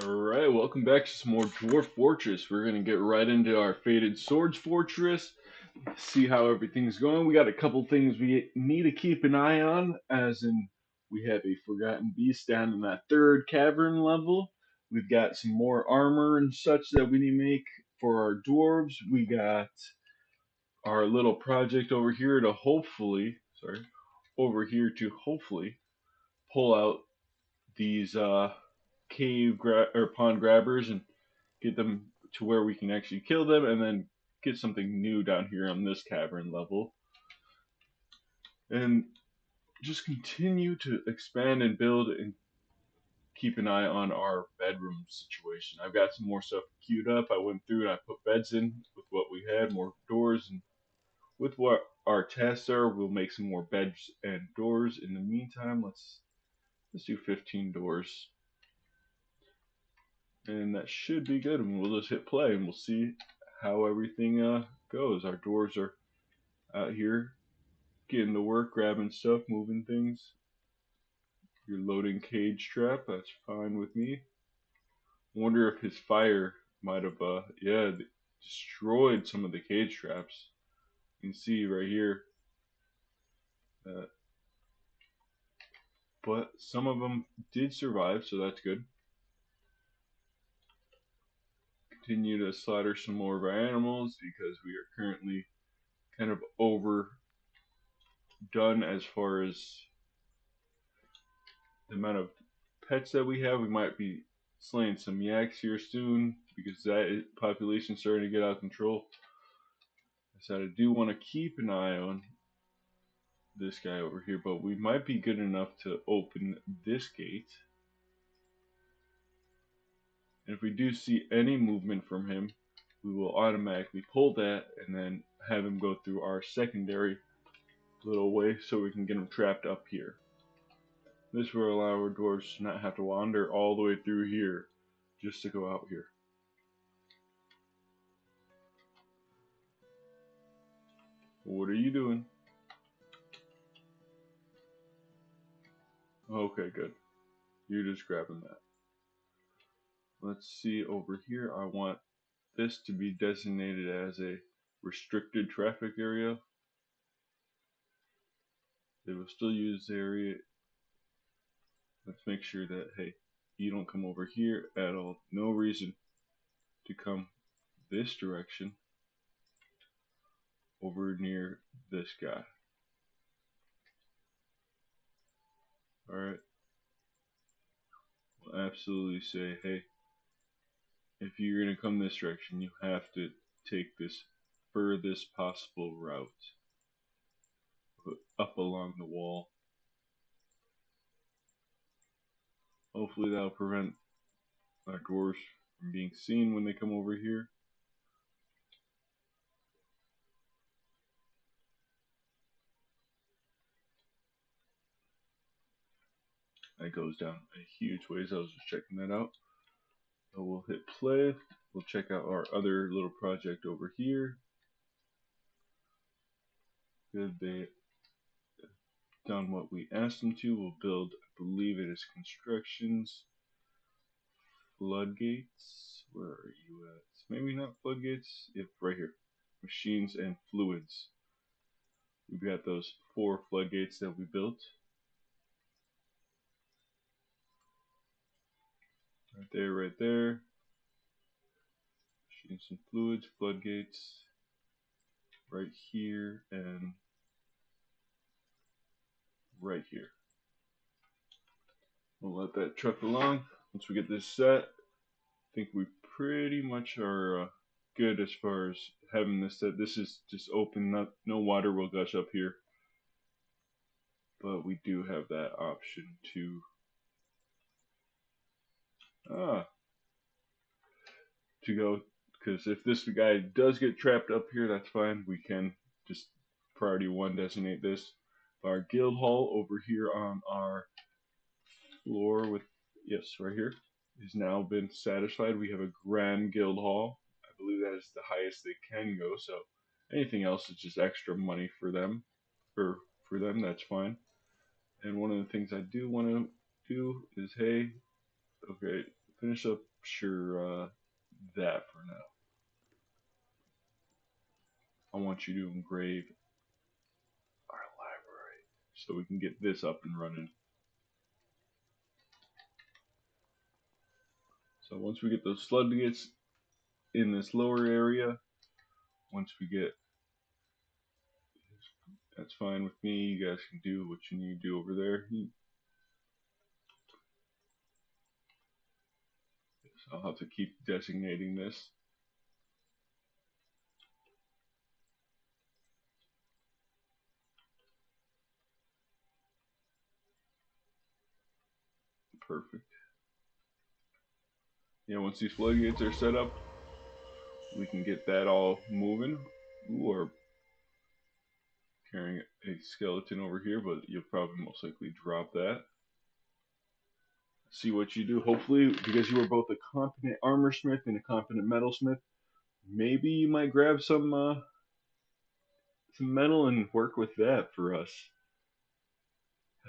Alright, welcome back to some more Dwarf Fortress. We're gonna get right into our Fated Swords Fortress, see how everything's going. We got a couple things we need to keep an eye on, as in we have a Forgotten Beast down in that third cavern level. We've got some more armor and such that we need to make for our dwarves. We got our little project over here to hopefully pull out these or pond grabbers and get them to where we can actually kill them, and then get something new down here on this cavern level, and just continue to expand and build and keep an eye on our bedroom situation. I've got some more stuff queued up. I went through and I put beds in with what we had, more doors, and with what our tasks are, we'll make some more beds and doors. In the meantime, let's do 15 doors, and that should be good. And we'll just hit play, and we'll see how everything goes. Our doors are out here getting to work, grabbing stuff, moving things. You're loading cage trap. That's fine with me. Wonder if his fire might have destroyed some of the cage traps. You can see right here. But some of them did survive, so that's good. Continue to slaughter some more of our animals because we are currently kind of overdone as far as the amount of pets that we have. We might be slaying some yaks here soon because that population is starting to get out of control. So I do want to keep an eye on this guy over here, but we might be good enough to open this gate. And if we do see any movement from him, we will automatically pull that and then have him go through our secondary little way so we can get him trapped up here. This will allow our dwarves to not have to wander all the way through here just to go out here. What are you doing? Okay, good. You're just grabbing that. Let's see over here. I want this to be designated as a restricted traffic area. They will still use the area. Let's make sure that, hey, you don't come over here at all. No reason to come this direction over near this guy. Alright. We'll absolutely say, hey, if you're going to come this direction, you have to take this furthest possible route up along the wall. Hopefully that'll prevent our dwarves from being seen when they come over here. That goes down a huge ways. I was just checking that out. So we'll hit play. We'll check out our other little project over here. Good, they done what we asked them to. We'll build, I believe it is constructions, floodgates. Where are you at? Maybe not floodgates. Yep, right here. Machines and fluids. We've got those 4 floodgates that we built. Right there. Machines and fluids, floodgates. Right here and right here. We'll let that truck along. Once we get this set, I think we pretty much are good as far as having this set. This is just open, no water will gush up here. But we do have that option to go, because if this guy does get trapped up here, that's fine. We can just priority 1 designate this. Our guild hall over here on our floor with, yes, right here, has now been satisfied. We have a grand guild hall. I believe that is the highest they can go, so anything else is just extra money for them, or for them, that's fine. And one of the things I do want to do is, hey, okay, finish up that for now. I want you to engrave our library so we can get this up and running. So once we get those floodgates in this lower area, once we get, that's fine with me. You guys can do what you need to do over there. So I'll have to keep designating this. Perfect. Yeah, once these floodgates are set up, we can get that all moving. Ooh, or carrying a skeleton over here, but you'll probably most likely drop that. See what you do. Hopefully, because you are both a competent armor smith and a competent metalsmith, maybe you might grab some metal and work with that for us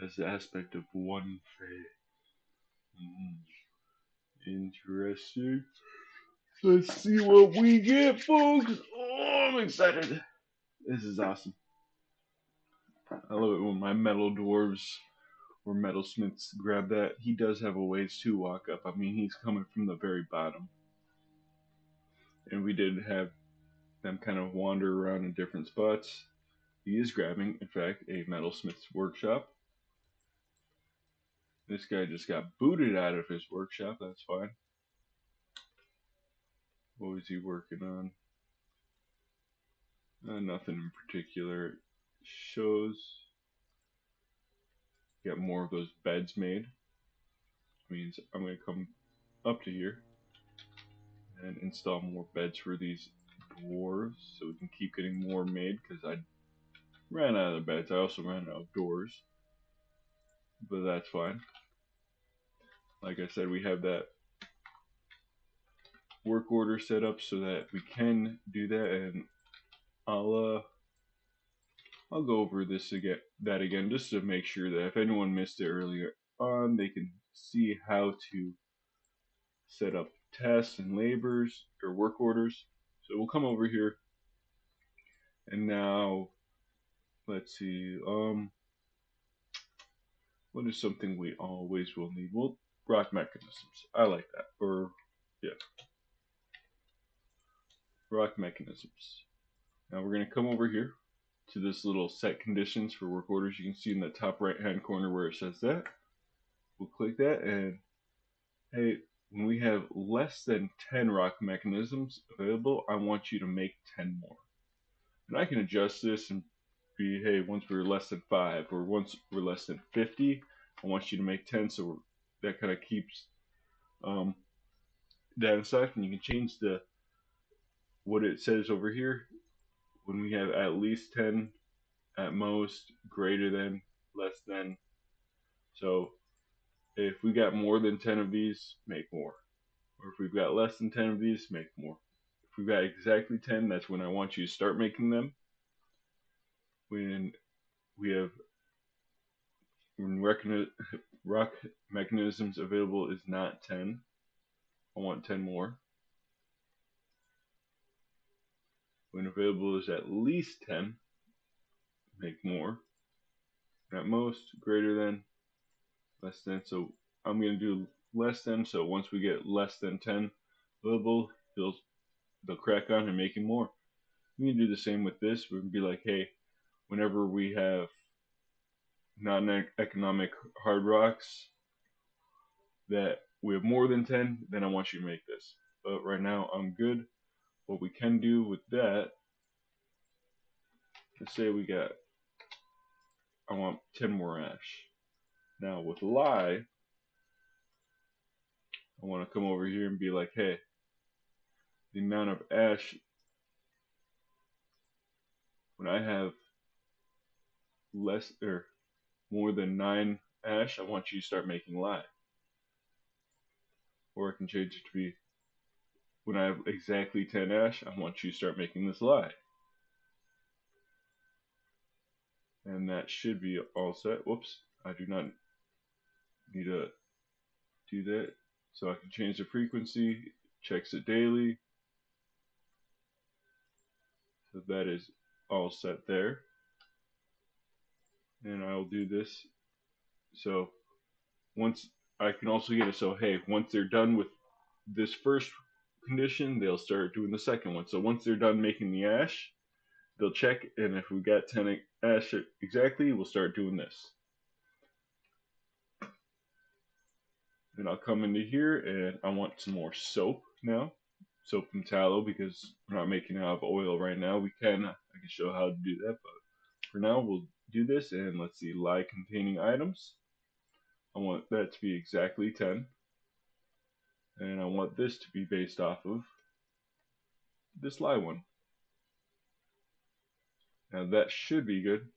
as the aspect of one phase. Interesting. Let's see what we get, folks. Oh, I'm excited. This is awesome. I love it when my metal dwarves or metalsmiths grab that. He does have a ways to walk up. I mean, he's coming from the very bottom. And we did have them kind of wander around in different spots. He is grabbing, in fact, a metalsmith's workshop. This guy just got booted out of his workshop. That's fine. What was he working on? Nothing in particular. It shows get more of those beds made. Means I'm going to come up to here and install more beds for these dwarves so we can keep getting more made, because I ran out of the beds. I also ran out of doors, but that's fine. Like I said, we have that work order set up so that we can do that, and I'll go over this again just to make sure that if anyone missed it earlier on, they can see how to set up tasks and labors or work orders. So we'll come over here, and now let's see. What is something we always will need? Well, rock mechanisms. I like that. Or yeah, rock mechanisms. Now we're gonna come over here to this little set conditions for work orders. You can see in the top right hand corner where it says that. We'll click that, and hey, when we have less than 10 rock mechanisms available, I want you to make 10 more. And I can adjust this and be, hey, once we're less than 5 or once we're less than 50, I want you to make 10, so that kind of keeps that in sight. And you can change what it says over here when we have at least 10, at most, greater than, less than. So if we got more than 10 of these, make more. Or if we've got less than 10 of these, make more. If we've got exactly 10, that's when I want you to start making them. When we have rock mechanisms available is not 10, I want 10 more. When available is at least 10, make more. At most, greater than, less than. So I'm going to do less than. So once we get less than 10 available, they'll crack on and making more. We can do the same with this. We can be like, hey, whenever we have non-economic hard rocks that we have more than 10, then I want you to make this. But right now I'm good. What we can do with that, let's say I want 10 more ash. Now with lye, I want to come over here and be like, hey, the amount of ash, when I have less or more than 9 ash, I want you to start making lye. Or I can change it to be, when I have exactly 10 ash, I want you to start making this lye. And that should be all set. Whoops, I do not need to do that. So I can change the frequency, checks it daily. So that is all set there. And I'll do this. So once I can also get it so hey, once they're done with this first condition, they'll start doing the second one. So once they're done making the ash, they'll check, and if we got 10 ash exactly, we'll start doing this. Then I'll come into here, and I want some more soap now. Soap and tallow, because we're not making it out of oil right now. I can show how to do that, but for now we'll do this, and let's see, lye containing items. I want that to be exactly 10. And I want this to be based off of this lye one. Now that should be good.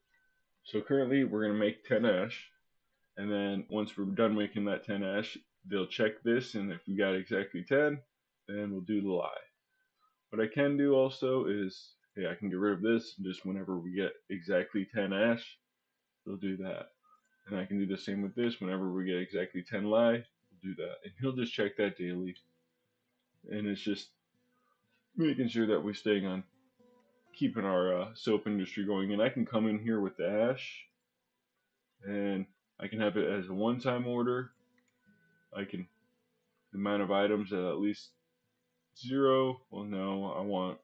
So currently we're going to make 10 ash, and then once we're done making that 10 ash, they'll check this, and if we got exactly 10, then we'll do the lye. What I can do also is, hey, I can get rid of this, and just whenever we get exactly 10 ash, we'll do that. And I can do the same with this, whenever we get exactly 10 lye, we'll do that. And he'll just check that daily. And it's just making sure that we're staying on keeping our soap industry going. And I can come in here with the ash, and I can have it as a one-time order. I can the amount of items at least 0. Well, no, I want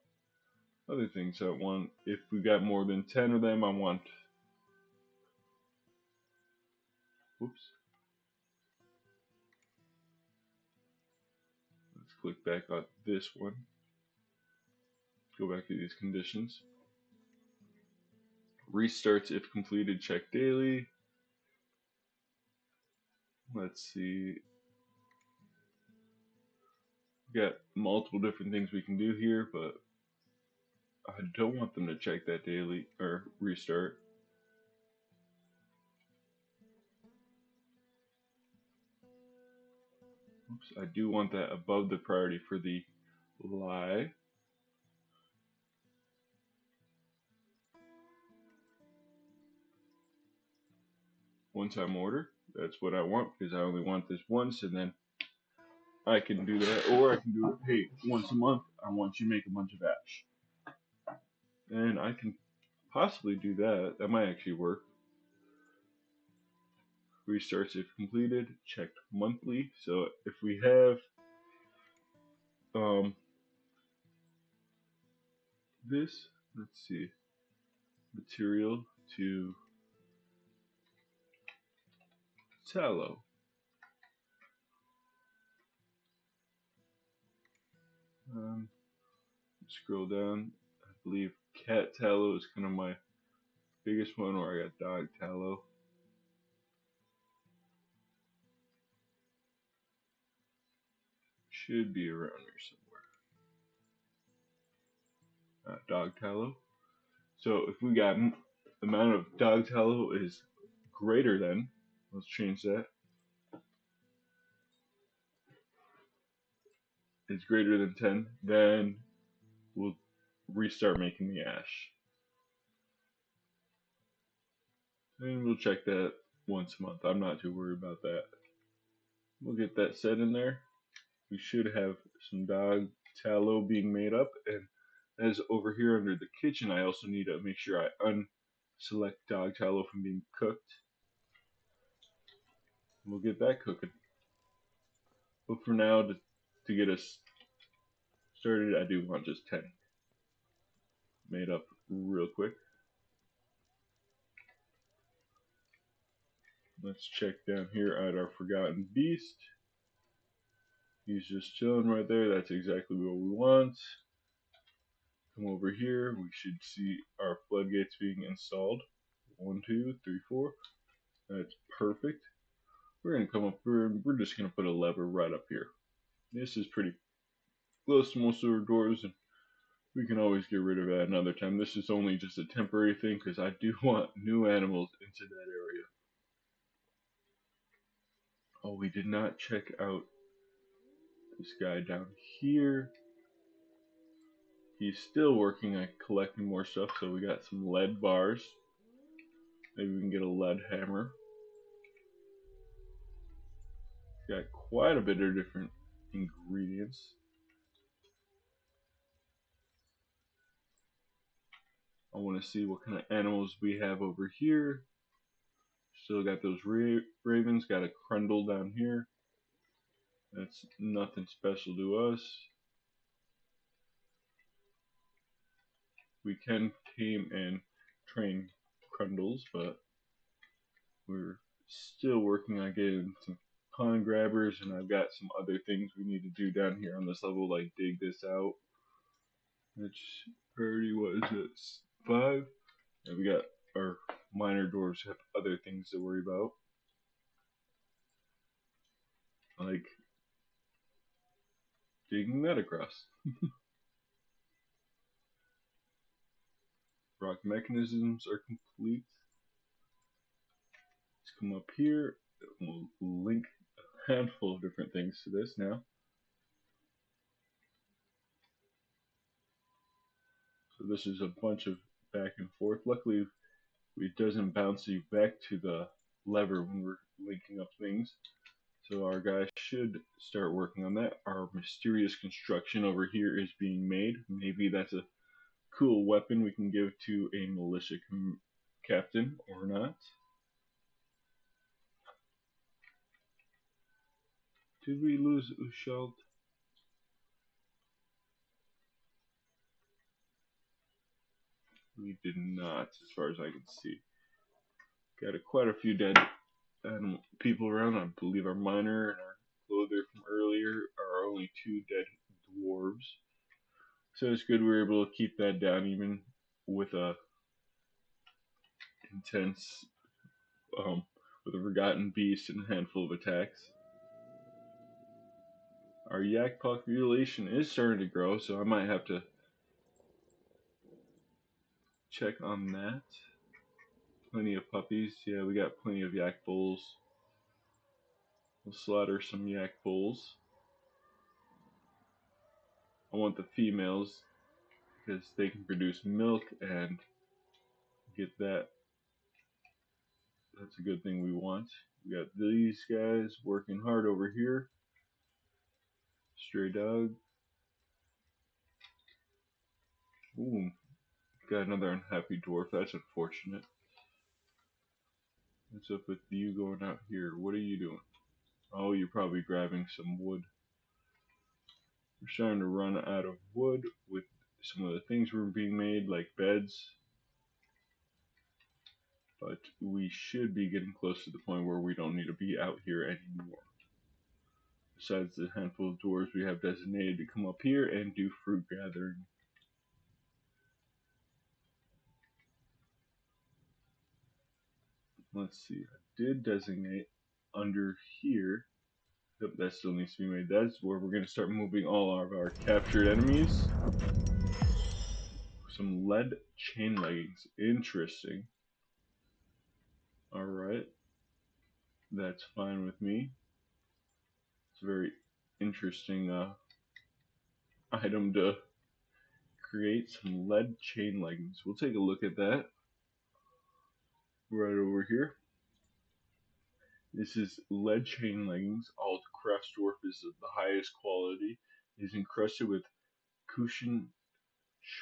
other things. I want, if we got more than 10 of them, I want, whoops. Let's click back on this one. Go back to these conditions. Restarts if completed, check daily. Let's see. We got multiple different things we can do here, but I don't want them to check that daily or restart. Oops, I do want that above the priority for the lye. One-time order. That's what I want, because I only want this once, and then I can do that, or I can do it, hey, once a month, I want you to make a bunch of ash. And I can possibly do that. That might actually work. Restarts if completed, checked monthly. So if we have this, let's see, material to tallow. Scroll down. I believe cat tallow is kind of my biggest one, or I got dog tallow. Should be around here somewhere. Dog tallow. So if we got the amount of dog tallow is greater than, let's change that. Is greater than 10, then we'll restart making the ash. And we'll check that once a month. I'm not too worried about that. We'll get that set in there. We should have some dog tallow being made up. And as over here under the kitchen, I also need to make sure I unselect dog tallow from being cooked. We'll get that cooking. But for now, to get us started, I do want just 10 made up real quick. Let's check down here at our Forgotten Beast. He's just chilling right there. That's exactly what we want. Come over here. We should see our floodgates being installed. 1, 2, 3, 4. That's perfect. We're going to come up here and we're just going to put a lever right up here. This is pretty close to most of our doors, and we can always get rid of that another time. This is only just a temporary thing because I do want new animals into that area. Oh, we did not check out this guy down here. He's still working on collecting more stuff, so we got some lead bars. Maybe we can get a lead hammer. Got quite a bit of different ingredients. I want to see what kind of animals we have over here. Still got those ravens. Got a crundle down here. That's nothing special to us. We can tame and train crundles, but we're still working on getting some pond grabbers, and I've got some other things we need to do down here on this level, like dig this out. Which already was at 5. And we got our minor dwarves have other things to worry about, like digging that across. Rock mechanisms are complete. Let's come up here. We'll link a handful of different things to this now. So this is a bunch of back and forth. Luckily, it doesn't bounce you back to the lever when we're linking up things. So our guys should start working on that. Our mysterious construction over here is being made. Maybe that's a cool weapon we can give to a militia captain or not. Did we lose Ushalt? We did not, as far as I can see. Got quite a few dead people around. I believe our miner and our clother from earlier are only 2 dead dwarves. So it's good we were able to keep that down even with a intense, with a forgotten beast and a handful of attacks. Our yak population is starting to grow, so I might have to check on that. Plenty of puppies. Yeah, we got plenty of yak bulls. We'll slaughter some yak bulls. I want the females because they can produce milk and get that. That's a good thing we want. We got these guys working hard over here. Stray dog. Ooh, got another unhappy dwarf. That's unfortunate. What's up with you going out here? What are you doing? Oh, you're probably grabbing some wood. We're starting to run out of wood with some of the things we're being made, like beds. But we should be getting close to the point where we don't need to be out here anymore. Besides the handful of dwarves we have designated to come up here and do fruit gathering. Let's see, I did designate under here. Yep, that still needs to be made. That's where we're going to start moving all of our captured enemies. Some lead chain leggings. Interesting. Alright. That's fine with me. It's a very interesting item to create. Some lead chain leggings. We'll take a look at that. Right over here. This is lead chain leggings. All craft dwarf is of the highest quality. It is encrusted with cushion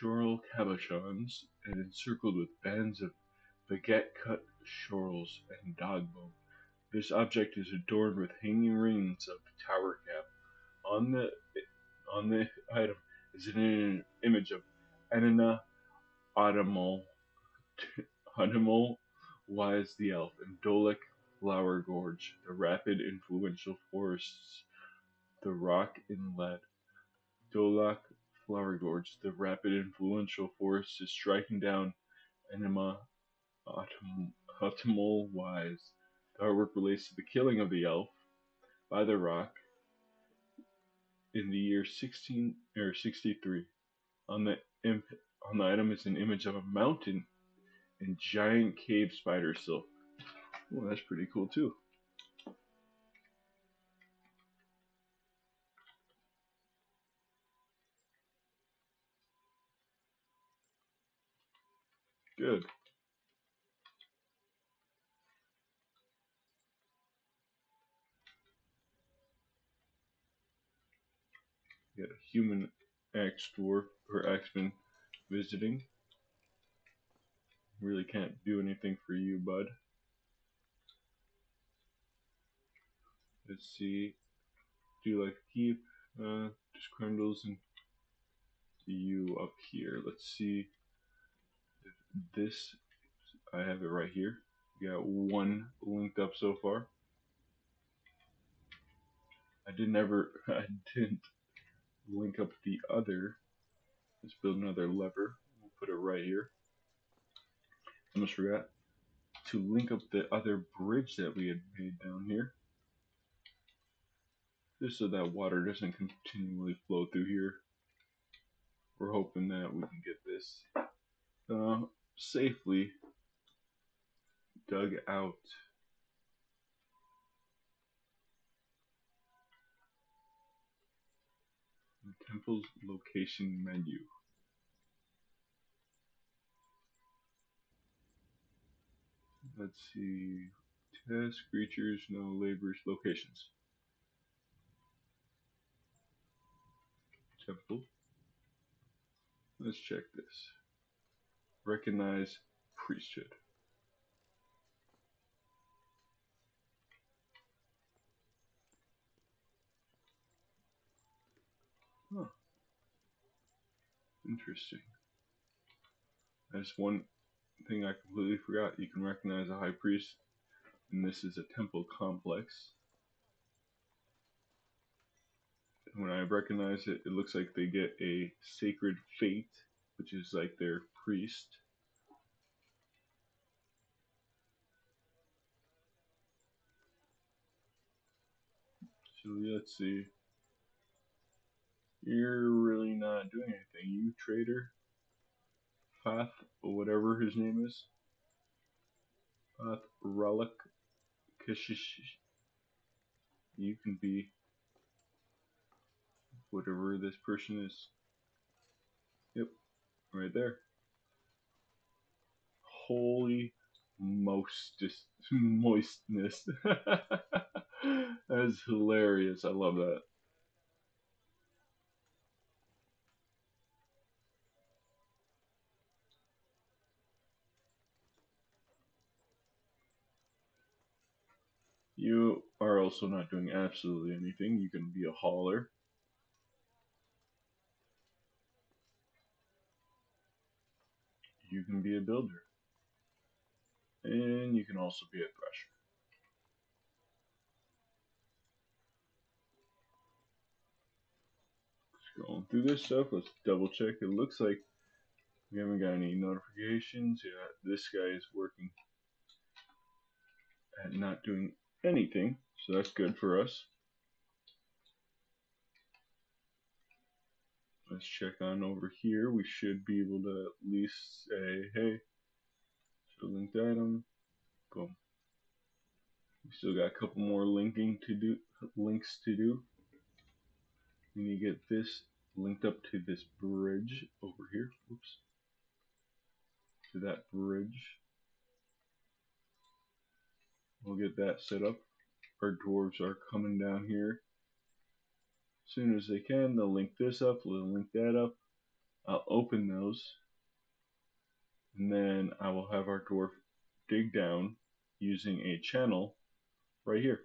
choral cabochons and encircled with bands of baguette-cut chorals and dog bone. This object is adorned with hanging rings of tower cap. On the item is an image of Enina Autumnal Wise the Elf, and Dolek Flower Gorge, the rapid influential forests, the rock in lead. Dolek Flower Gorge, the rapid influential forest is striking down Enima Autumnal Wise. The artwork relates to the killing of the elf by the rock in the year 63. On the item is an image of a mountain and giant cave spider silk. Oh, that's pretty cool too. Good. We got a human axe dwarf or axeman visiting. Really can't do anything for you, bud. Let's see. Do you like to keep just crundles and you up here? Let's see. This, I have it right here. We got one linked up so far. I didn't link up the other. Let's build another lever. We'll put it right here. Almost forgot to link up the other bridge that we had made down here. Just so that water doesn't continually flow through here. We're hoping that we can get this safely dug out. The temple's location menu. Let's see. Task, creatures, no laborers, locations. Temple. Let's check this. Recognize priesthood. Huh. Interesting. That's one thing I completely forgot. You can recognize a high priest, and this is a temple complex. And when I recognize it, it looks like they get a sacred fate, which is like their priest. So let's see. You're really not doing anything. You trader, Fath, or whatever his name is. Fath Relic Kishish. You can be whatever this person is. Yep, right there. Holy moistness. That's hilarious. I love that. You are also not doing absolutely anything. You can be a hauler. You can be a builder. And you can also be a thresher. Just going through this stuff, let's double check. It looks like we haven't got any notifications. Yeah, this guy is working at not doing anything, so that's good for us. Let's check on over here. We should be able to at least say, hey, so linked item, boom. We still got a couple more links to do. We need to get this linked up to this bridge over here. Oops. To that bridge. We'll get that set up. Our dwarves are coming down here. As soon as they can, they'll link this up, they'll link that up. I'll open those. And then I will have our dwarf dig down using a channel right here.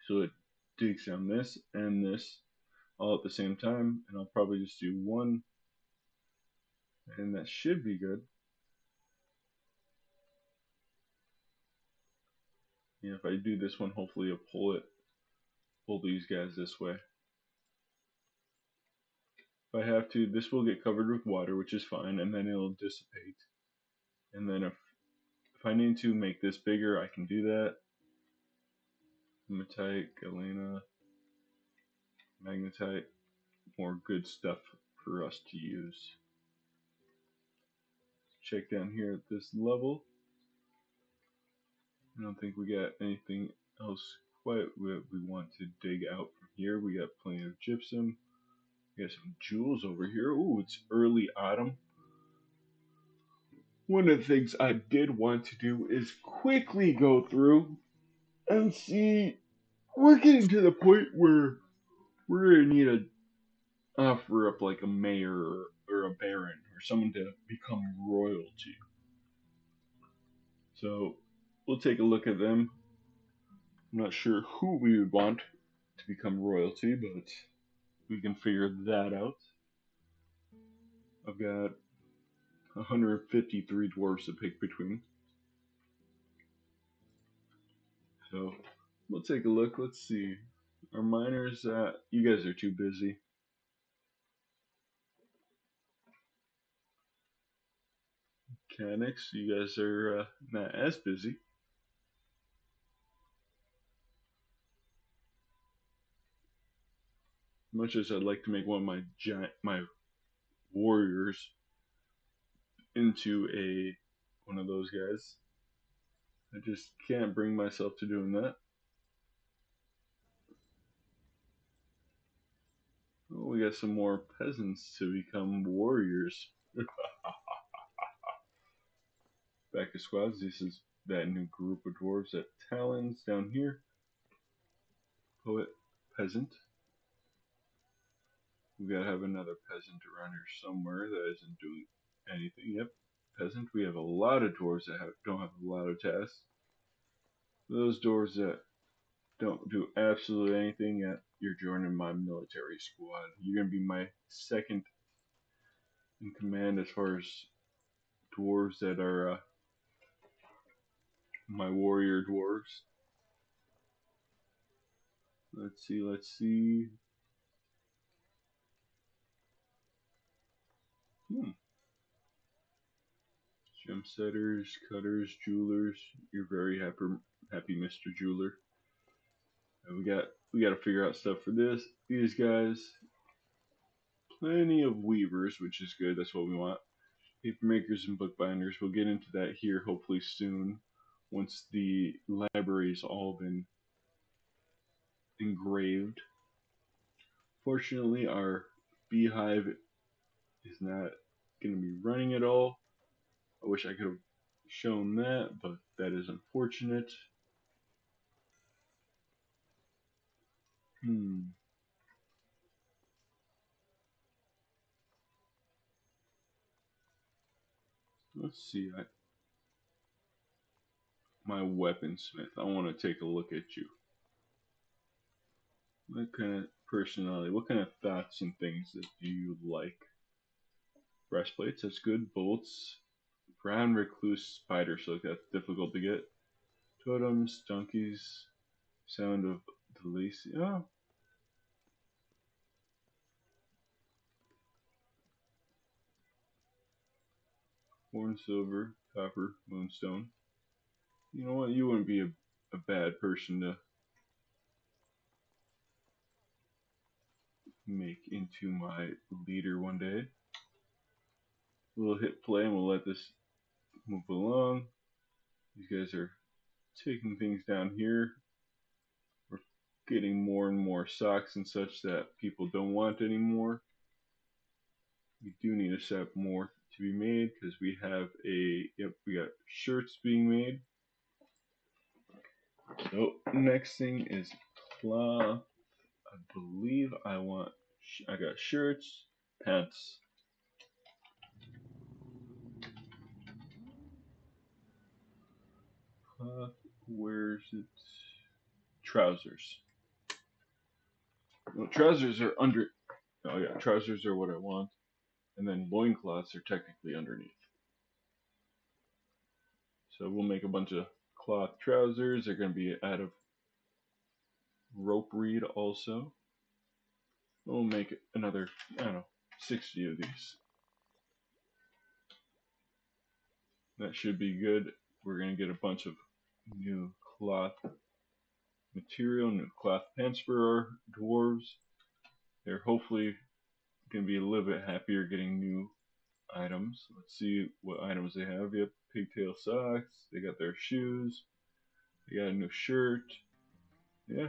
So it digs down this and this all at the same time, and I'll probably just do one, and that should be good. Yeah, if I do this one, hopefully it'll pull these guys this way. If I have to, this will get covered with water, which is fine, and then it'll dissipate. And then if I need to make this bigger, I can do that. Hematite, galena, magnetite, more good stuff for us to use. Check down here at this level. I don't think we got anything else quite what we want to dig out from here. We got plenty of gypsum. We got some jewels over here. Ooh, it's early autumn. One of the things I did want to do is quickly go through and see. We're getting to the point where we're gonna need offer up like a mayor or a baron or someone to become royalty. So we'll take a look at them. I'm not sure who we would want to become royalty, but we can figure that out. I've got 153 dwarves to pick between. So we'll take a look. Let's see. Our miners, you guys are too busy. Mechanics, you guys are not as busy. Much as I'd like to make one of my warriors into one of those guys, I just can't bring myself to doing that. Oh, we got some more peasants to become warriors. Back to squads. This is that new group of dwarves at Talons down here. Poet, peasant. We gotta have another peasant around here somewhere that isn't doing anything. Yep, peasant. We have a lot of dwarves that don't have a lot of tasks. Those dwarves that don't do absolutely anything yet, you're joining my military squad. You're gonna be my second in command as far as dwarves that are my warrior dwarves. Let's see, let's see. Gem setters, cutters, jewelers. You're very happy, Mr. Jeweler. We got to figure out stuff for this. These guys, plenty of weavers, which is good. That's what we want. Paper makers and bookbinders. We'll get into that here hopefully soon, once the library's all been engraved. Fortunately, our beehive is not going to be running at all. I wish I could have shown that, but that is unfortunate. Let's see. My weaponsmith. I want to take a look at you. What kind of personality? What kind of thoughts and things that do you like? Breastplates. That's good. Bolts. Brown recluse spider silk. That's difficult to get. Totems. Donkeys. Sound of the lacy. Oh. Horn silver. Copper. Moonstone. You know what? You wouldn't be a bad person to make into my leader one day. We'll hit play and we'll let this move along. These guys are taking things down here. We're getting more and more socks and such that people don't want anymore. We do need a set more to be made because we have we got shirts being made. So next thing is cloth. I believe I got shirts, pants. Cloth, where's it? Trousers. Well, trousers are under. Oh yeah, trousers are what I want, and then loincloths are technically underneath. So we'll make a bunch of cloth trousers. They're going to be out of rope reed also. We'll make another, I don't know, 60 of these. That should be good. We're going to get a bunch of new cloth material, new cloth pants for our dwarves. They're hopefully going to be a little bit happier getting new items. Let's see what items they have. Yep, pigtail socks. They got their shoes. They got a new shirt. Yeah,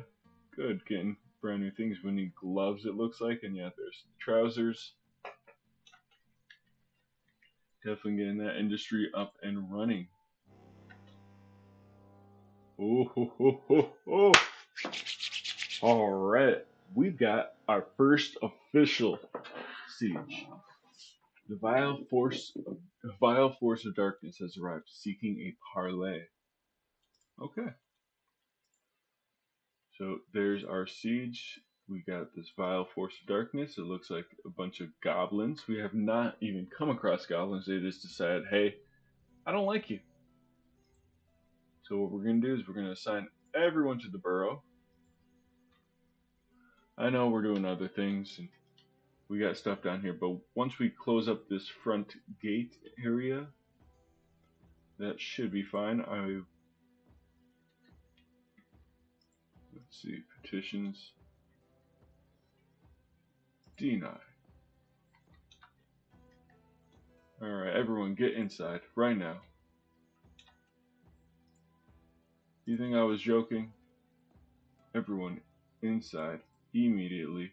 good. Getting brand new things. We need gloves, it looks like. And yeah, there's trousers. Definitely getting that industry up and running. Oh, ho, ho, ho, ho. All right. we've got our first official siege. The vile force of darkness has arrived, seeking a parley. Okay, so there's our siege. We got this vile force of darkness. It looks like a bunch of goblins. We have not even come across goblins. They just decided, hey, I don't like you. So what we're gonna do is we're gonna assign everyone to the burrow. I know we're doing other things and we got stuff down here, but once we close up this front gate area, that should be fine. Let's see, petitions, deny. Alright, everyone get inside right now. You think I was joking? Everyone inside immediately.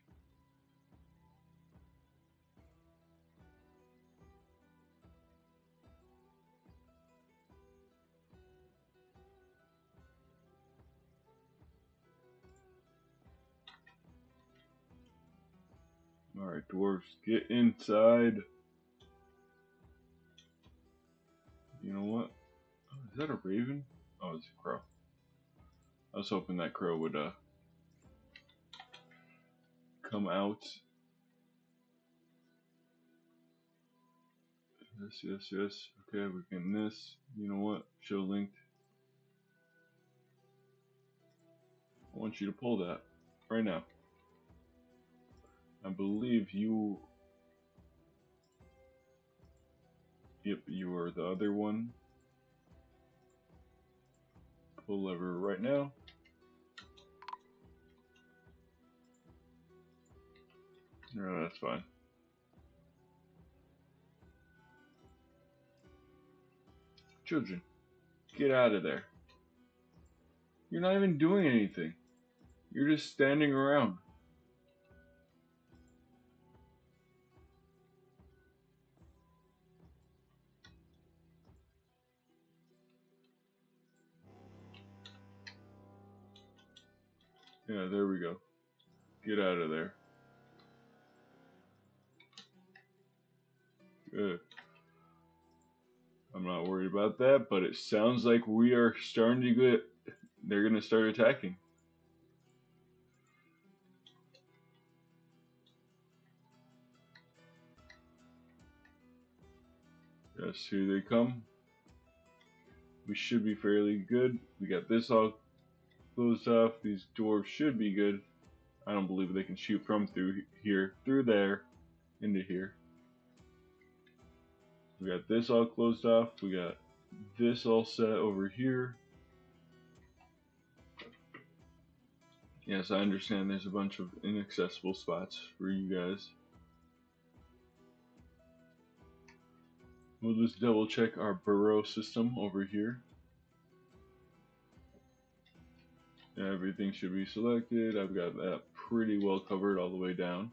Alright, dwarves, get inside. You know what? Oh, is that a raven? Oh, it's a crow. I was hoping that crow would come out. Yes. Okay, we're getting this. You know what? Show linked. I want you to pull that right now. I believe you. Yep, you are the other one. Pull lever right now. No, that's fine. Children, get out of there. You're not even doing anything. You're just standing around. Yeah, there we go. Get out of there. Good. I'm not worried about that, but it sounds like we are starting to get. They're gonna start attacking. Yes, here they come. We should be fairly good. We got this all closed off. These dwarves should be good. I don't believe they can shoot from through here, through there, into here. We got this all closed off. We got this all set over here. Yes, I understand there's a bunch of inaccessible spots for you guys. We'll just double check our burrow system over here. Everything should be selected. I've got that pretty well covered all the way down.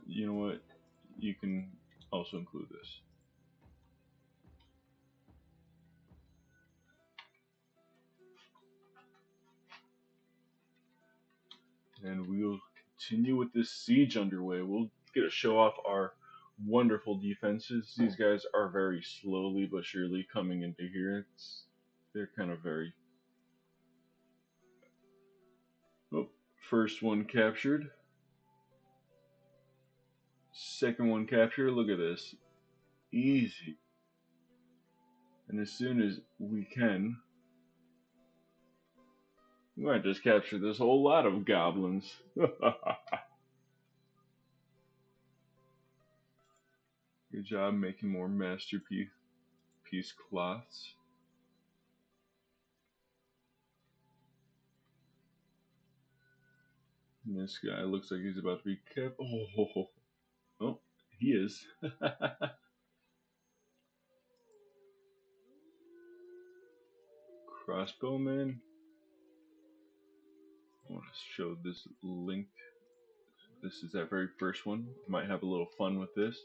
You know what? You can also include this. And we'll continue with this siege underway. We'll get to show off our wonderful defenses. These guys are very slowly but surely coming into here. They're kind of very. Oh, first one captured. Second one captured. Look at this. Easy. And as soon as we can, we might just capture this whole lot of goblins. Good job making more masterpiece cloths. And this guy looks like he's about to be kept. Oh, he is. Crossbowman. I want to show this linked. This is that very first one. Might have a little fun with this.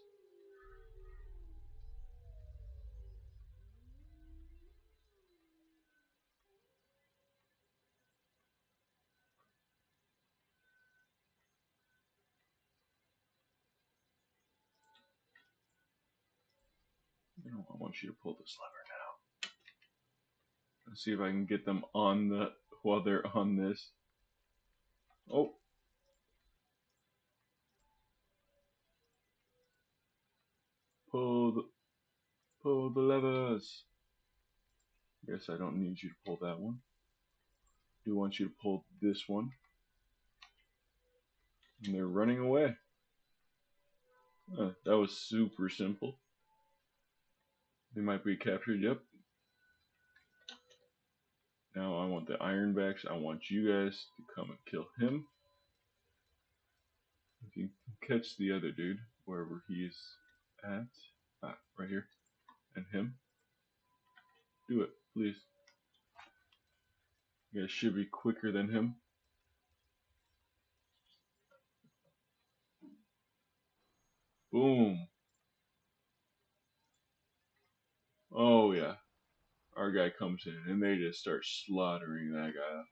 I want you to pull this lever now. Let's see if I can get them on the while they're on this. Oh. Pull the levers. Guess I don't need you to pull that one. I do want you to pull this one. And they're running away. That was super simple. They might be captured, yep. Now I want the Ironbacks. I want you guys to come and kill him. You can catch the other dude, wherever he's at. Ah, right here. And him. Do it, please. You guys should be quicker than him. Boom. Oh yeah. Our guy comes in and they just start slaughtering that guy.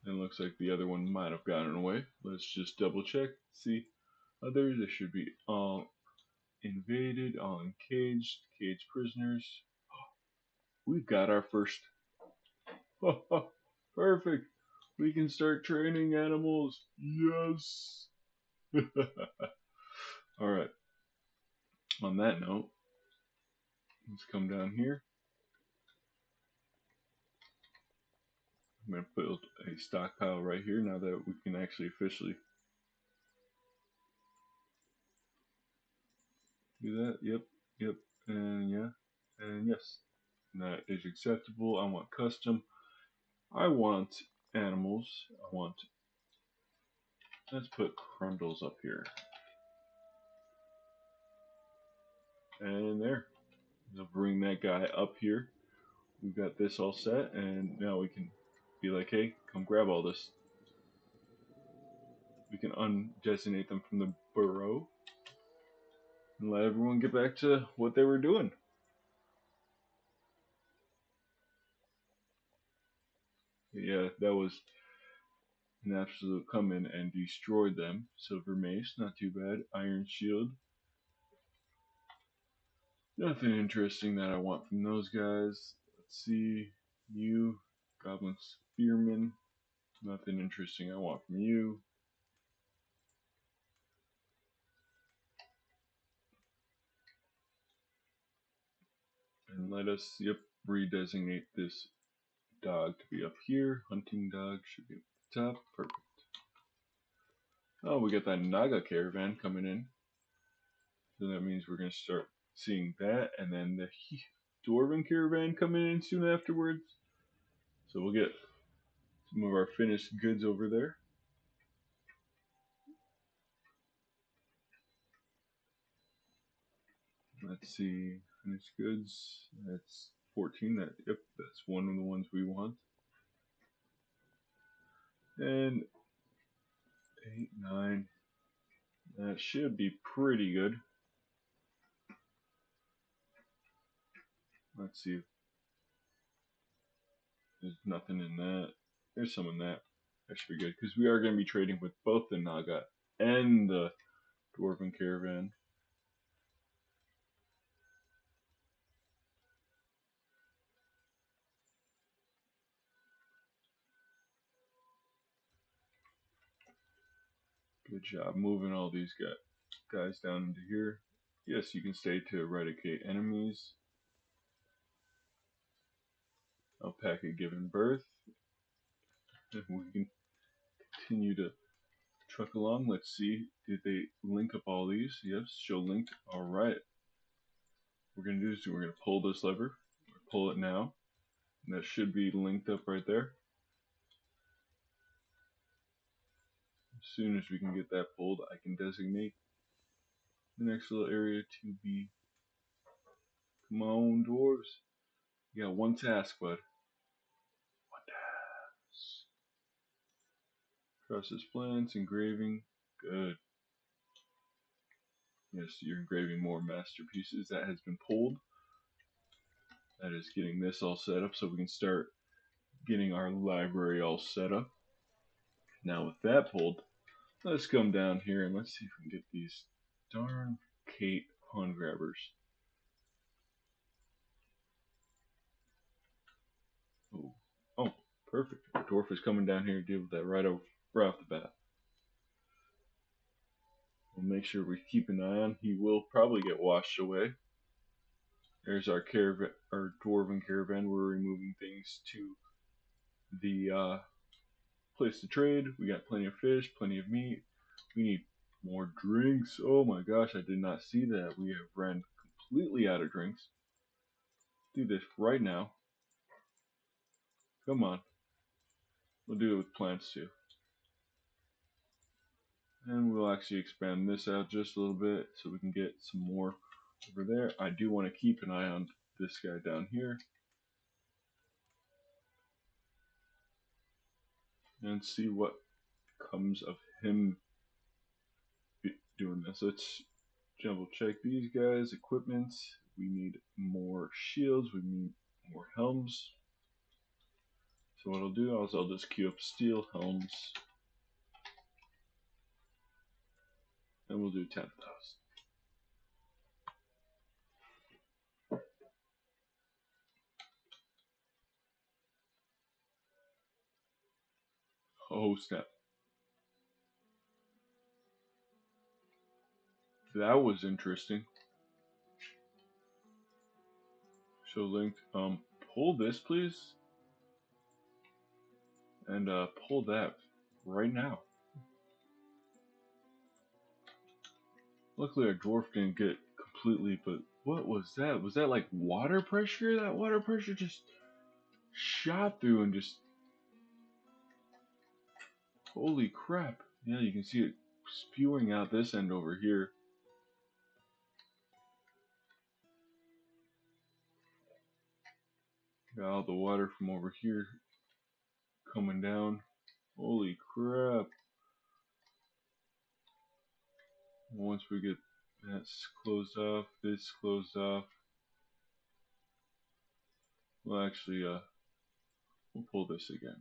It looks like the other one might have gotten away. Let's just double check. See, others, they should be all invaded, all encaged, caged prisoners. We've got our first. Perfect. We can start training animals. Yes. Alright. On that note, let's come down here. I'm going to build a stockpile right here now that we can actually officially do that. Yep, and yeah, and yes. That is acceptable. I want custom. I want animals. Let's put Crundles up here. And there. They'll bring that guy up here. We've got this all set, and now we can be like, hey, come grab all this. We can undesignate them from the burrow and let everyone get back to what they were doing. Yeah, that was an absolute come in and destroyed them. Silver Mace, not too bad. Iron Shield. Nothing interesting that I want from those guys. Let's see. You, Goblin Spearman. Nothing interesting I want from you. And let us, yep, redesignate this dog to be up here. Hunting dog should be at the top. Perfect. Oh, we got that Naga caravan coming in. So that means we're going to start seeing that. And then the Dwarven caravan coming in soon afterwards. So we'll get some of our finished goods over there. Let's see, finished goods. That's 14. Yep, that's one of the ones we want. And 8, 9. That should be pretty good. Let's see. There's nothing in that. There's some in that. That should be good because we are going to be trading with both the Naga and the Dwarven caravan. Good job moving all these guys down into here. Yes, you can stay to eradicate enemies. Alpaca given birth. We can continue to truck along. Let's see. Did they link up all these? Yes, show linked. Alright. What we're going to do is we're going to pull this lever. Pull it now. And that should be linked up right there. As soon as we can get that pulled, I can designate the next little area to be. Come on, dwarves. You got one task, bud. One task. Process plants, engraving. Good. Yes, you're engraving more masterpieces. That has been pulled. That is getting this all set up so we can start getting our library all set up. Now with that pulled, Let's come down here and let's see if we can get these darn Kate pawn grabbers. Oh, oh, perfect. The dwarf is coming down here to deal with that right off the bat. We'll make sure we keep an eye on. He will probably get washed away. There's our caravan, our dwarven caravan. We're removing things to the place to trade. We got plenty of fish, plenty of meat. We need more drinks. Oh my gosh, I did not see that. We have ran completely out of drinks. Do this right now. Come on. We'll do it with plants too. And we'll actually expand this out just a little bit so we can get some more over there. I do want to keep an eye on this guy down here and see what comes of him doing this. Let's double check these guys. Equipment. We need more shields. We need more helms. So what I'll do is I'll just queue up steel helms. And we'll do 10,000. Oh snap. That was interesting. Show linked. Pull this please. And pull that right now. Luckily our dwarf didn't get completely, but what was that? Was that like water pressure? That water pressure just shot through and just... Holy crap. Yeah, you can see it spewing out this end over here. Got all the water from over here coming down. Holy crap. Once we get that closed off, this closed off, we'll actually, we'll pull this again.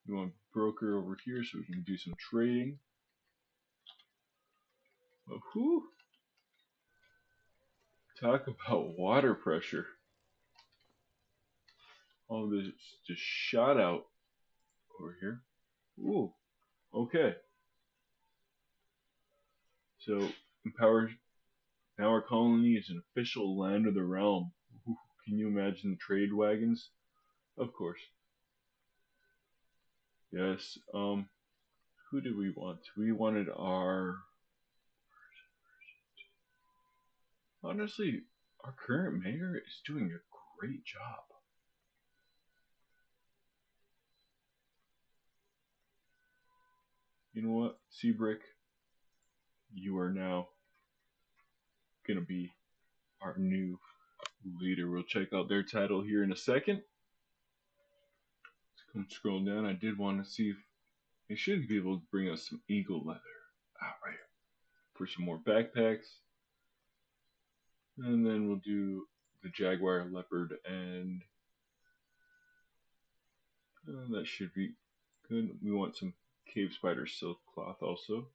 We want broker over here so we can do some trading. But whew, talk about water pressure. All this just shot out over here. Ooh, okay. So, empower. Now our colony is an official land of the realm. Ooh, can you imagine the trade wagons? Of course. Yes. Who did we want? We wanted our... Honestly, our current mayor is doing a great job. You know what, Seabrick? You are now gonna be our new leader. We'll check out their title here in a second. Let's come scroll down. I did want to see if they should be able to bring us some eagle leather. Right. For some more backpacks. And then we'll do the jaguar leopard and that should be good. We want some cave spider silk cloth also.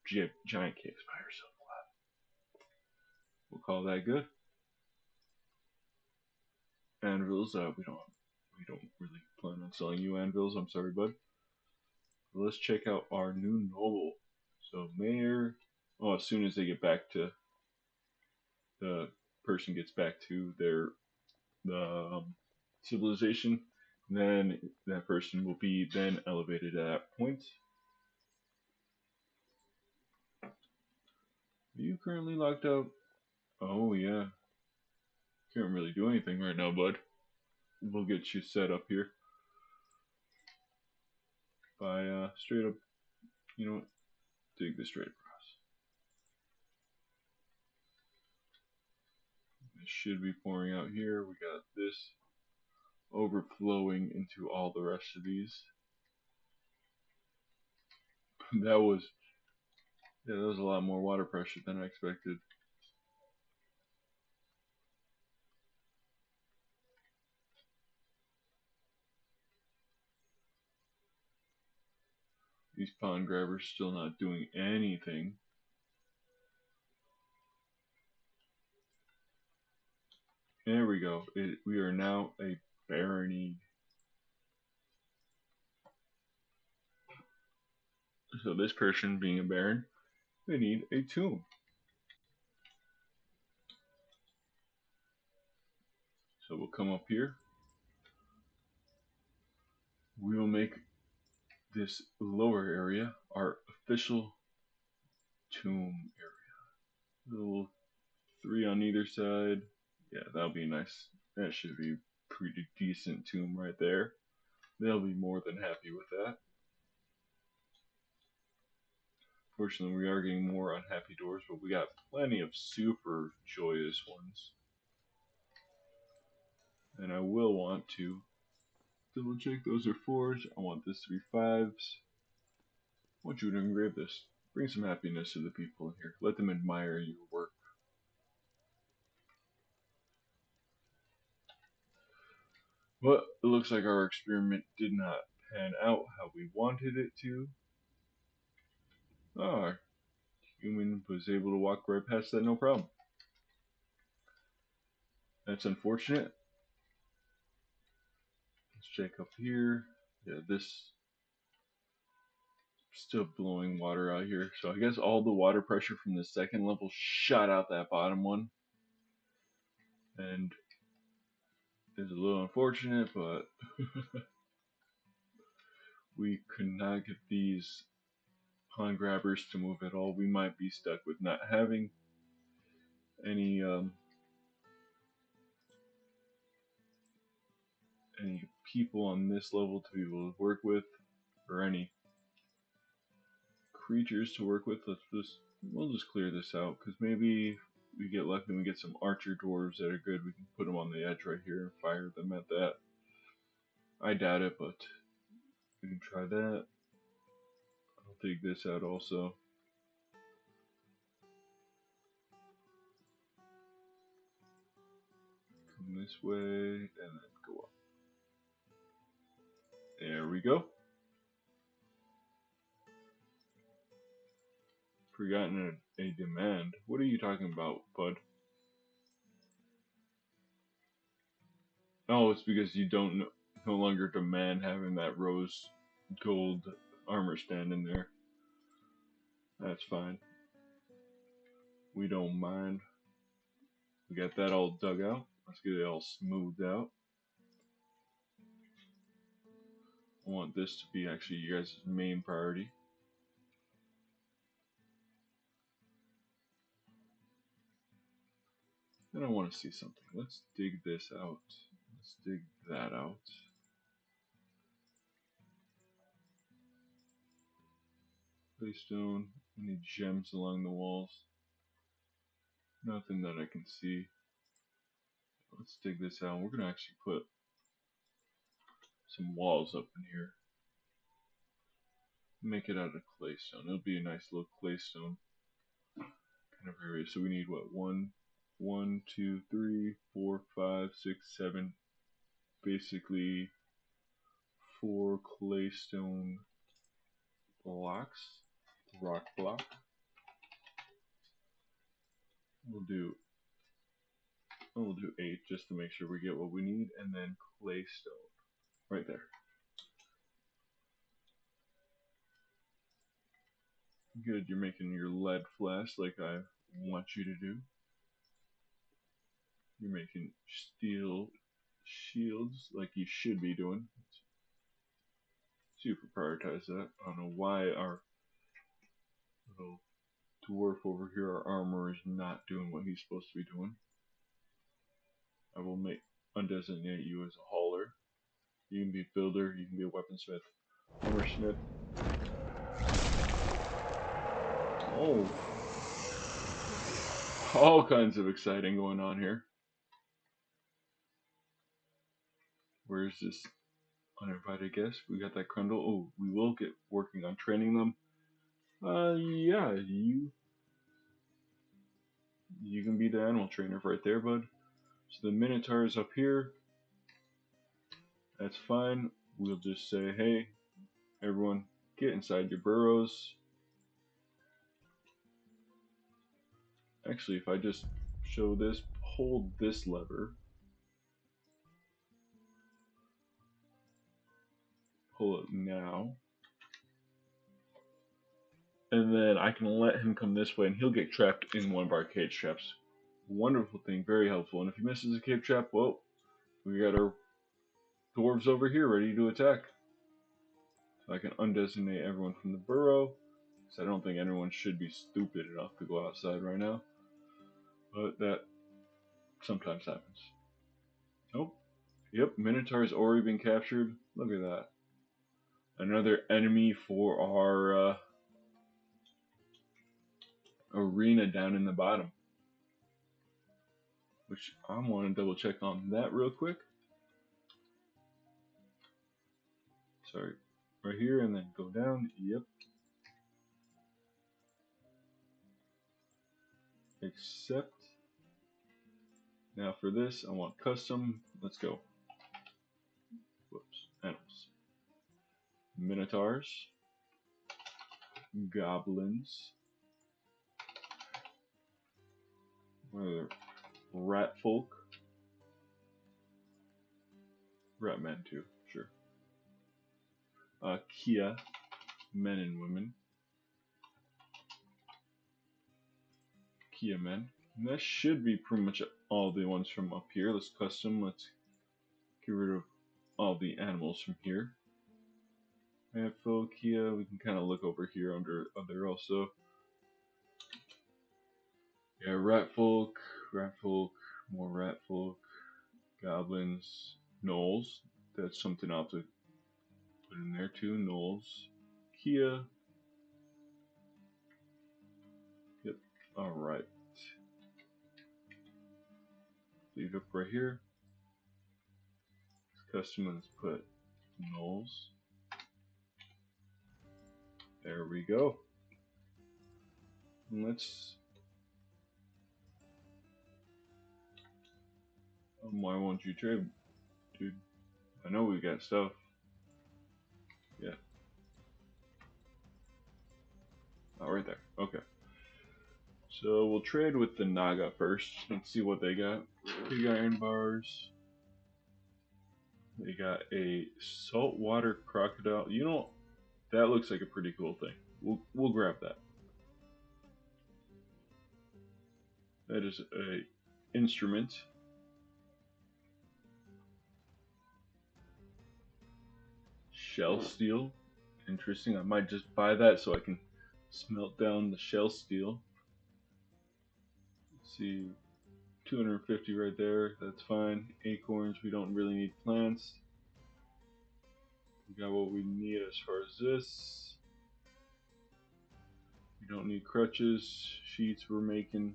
Giant cave spider silk cloth. We'll call that good. Anvils, we don't really plan on selling you anvils. I'm sorry, bud. But let's check out our new noble. So mayor. Oh, as soon as they get back to the person gets back to their civilization, then that person will be then elevated at that point. Are you currently locked out? Oh yeah. Can't really do anything right now, bud. We'll get you set up here by straight up, you know what? Dig this straight across. It should be pouring out here. We got this overflowing into all the rest of these. That was a lot more water pressure than I expected. These pawn grabbers still not doing anything. There we go. We are now a barony. So this person being a baron, they need a tomb. So we'll come up here. We will make this lower area our official tomb area. Little 3 on either side. Yeah, that'll be nice. That should be pretty decent tomb right there. They'll be more than happy with that. Fortunately, we are getting more unhappy doors, but we got plenty of super joyous ones. And I will want to double check those are 4s. I want this to be 5s. I want you to engrave this. Bring some happiness to the people in here. Let them admire your work. Well, it looks like our experiment did not pan out how we wanted it to. Our human was able to walk right past that no problem. That's unfortunate. Let's check up here. Yeah, this still blowing water out here. So I guess all the water pressure from the second level shot out that bottom one. And it's a little unfortunate, but we could not get these pawn grabbers to move at all. We might be stuck with not having any people on this level to be able to work with, or any creatures to work with. We'll just clear this out, because maybe we get lucky and we get some archer dwarves that are good. We can put them on the edge right here and fire them at that. I doubt it, but we can try that. I'll take this out also. Come this way and then go up. There we go. Forgotten a demand. What are you talking about, bud? Oh, it's because you don't no longer demand having that rose gold armor stand in there. That's fine. We don't mind. We got that all dug out. Let's get it all smoothed out. I want this to be actually you guys' main priority. And I want to see something. Let's dig this out. Let's dig that out. Claystone. Any gems along the walls? Nothing that I can see. Let's dig this out. We're going to actually put some walls up in here. Make it out of claystone. It'll be a nice little claystone kind of area. So we need what? 1, 2, 3, 4, 5, 6, 7. Basically 4 claystone blocks. Rock block. We'll do 8 just to make sure we get what we need, and then claystone right there. Good, you're making your lead flask like I want you to do. You're making steel shields like you should be doing. Super prioritize that. I don't know why our little dwarf over here, our armor, is not doing what he's supposed to be doing. I will undesignate you as a hauler. You can be a builder, you can be a weaponsmith, armorsmith. Oh, all kinds of exciting going on here. Where's this uninvited guest? We got that Crundle. Oh, we will get working on training them. Yeah, you can be the animal trainer right there, bud. So the Minotaur is up here. That's fine. We'll just say, hey, everyone, Get inside your burrows. Actually, if I just show this, hold this lever. Pull it now. And then I can let him come this way and he'll get trapped in one of our cage traps. Wonderful thing, very helpful. And if he misses a cage trap, well, we got our dwarves over here ready to attack. So I can undesignate everyone from the burrow. So I don't think anyone should be stupid enough to go outside right now. But that sometimes happens. Nope. Yep, Minotaur's already been captured. Look at that. Another enemy for our arena down in the bottom. Which I want to double check on that real quick. Sorry. Right here and then go down. Yep. Accept. Now for this, I want custom. Let's go. Whoops. Animals. Minotaurs. Goblins. Rat folk. Rat men too, sure. Kia. Men and women. Kia men. And that should be pretty much all the ones from up here. Let's custom. Let's get rid of all the animals from here. Rat folk, Kia. We can kind of look over here under other also. Yeah, rat folk, more rat folk, goblins, gnolls. That's something I'll have to put in there too. Gnolls, Kia. Yep. All right. Leave it up right here. Custom, let's put gnolls. There we go. And let's. Why won't you trade, dude? I know we got stuff. Yeah. Oh, right there. Okay. So we'll trade with the Naga first. Let's see what they got. Big iron bars. They got a saltwater crocodile. You know, that looks like a pretty cool thing. We'll grab that. That is a instrument. Shell steel. Interesting. I might just buy that so I can smelt down the shell steel. Let's see. 250 right there. That's fine. Acorns. We don't really need plants. We got what we need as far as this. We don't need crutches. Sheets we're making.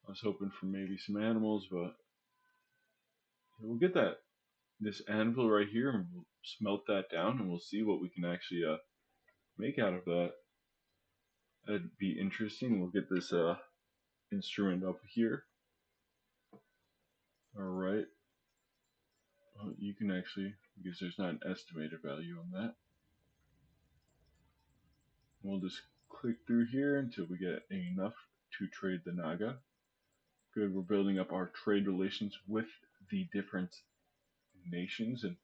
I was hoping for maybe some animals, but we'll get that. This anvil right here, and we'll smelt that down, and we'll see what we can actually make out of that. That'd be interesting. We'll get this instrument up here. Alright. Well, you can actually, because there's not an estimated value on that. We'll just click through here until we get enough to trade the Naga. Good, we're building up our trade relations with the different nations, and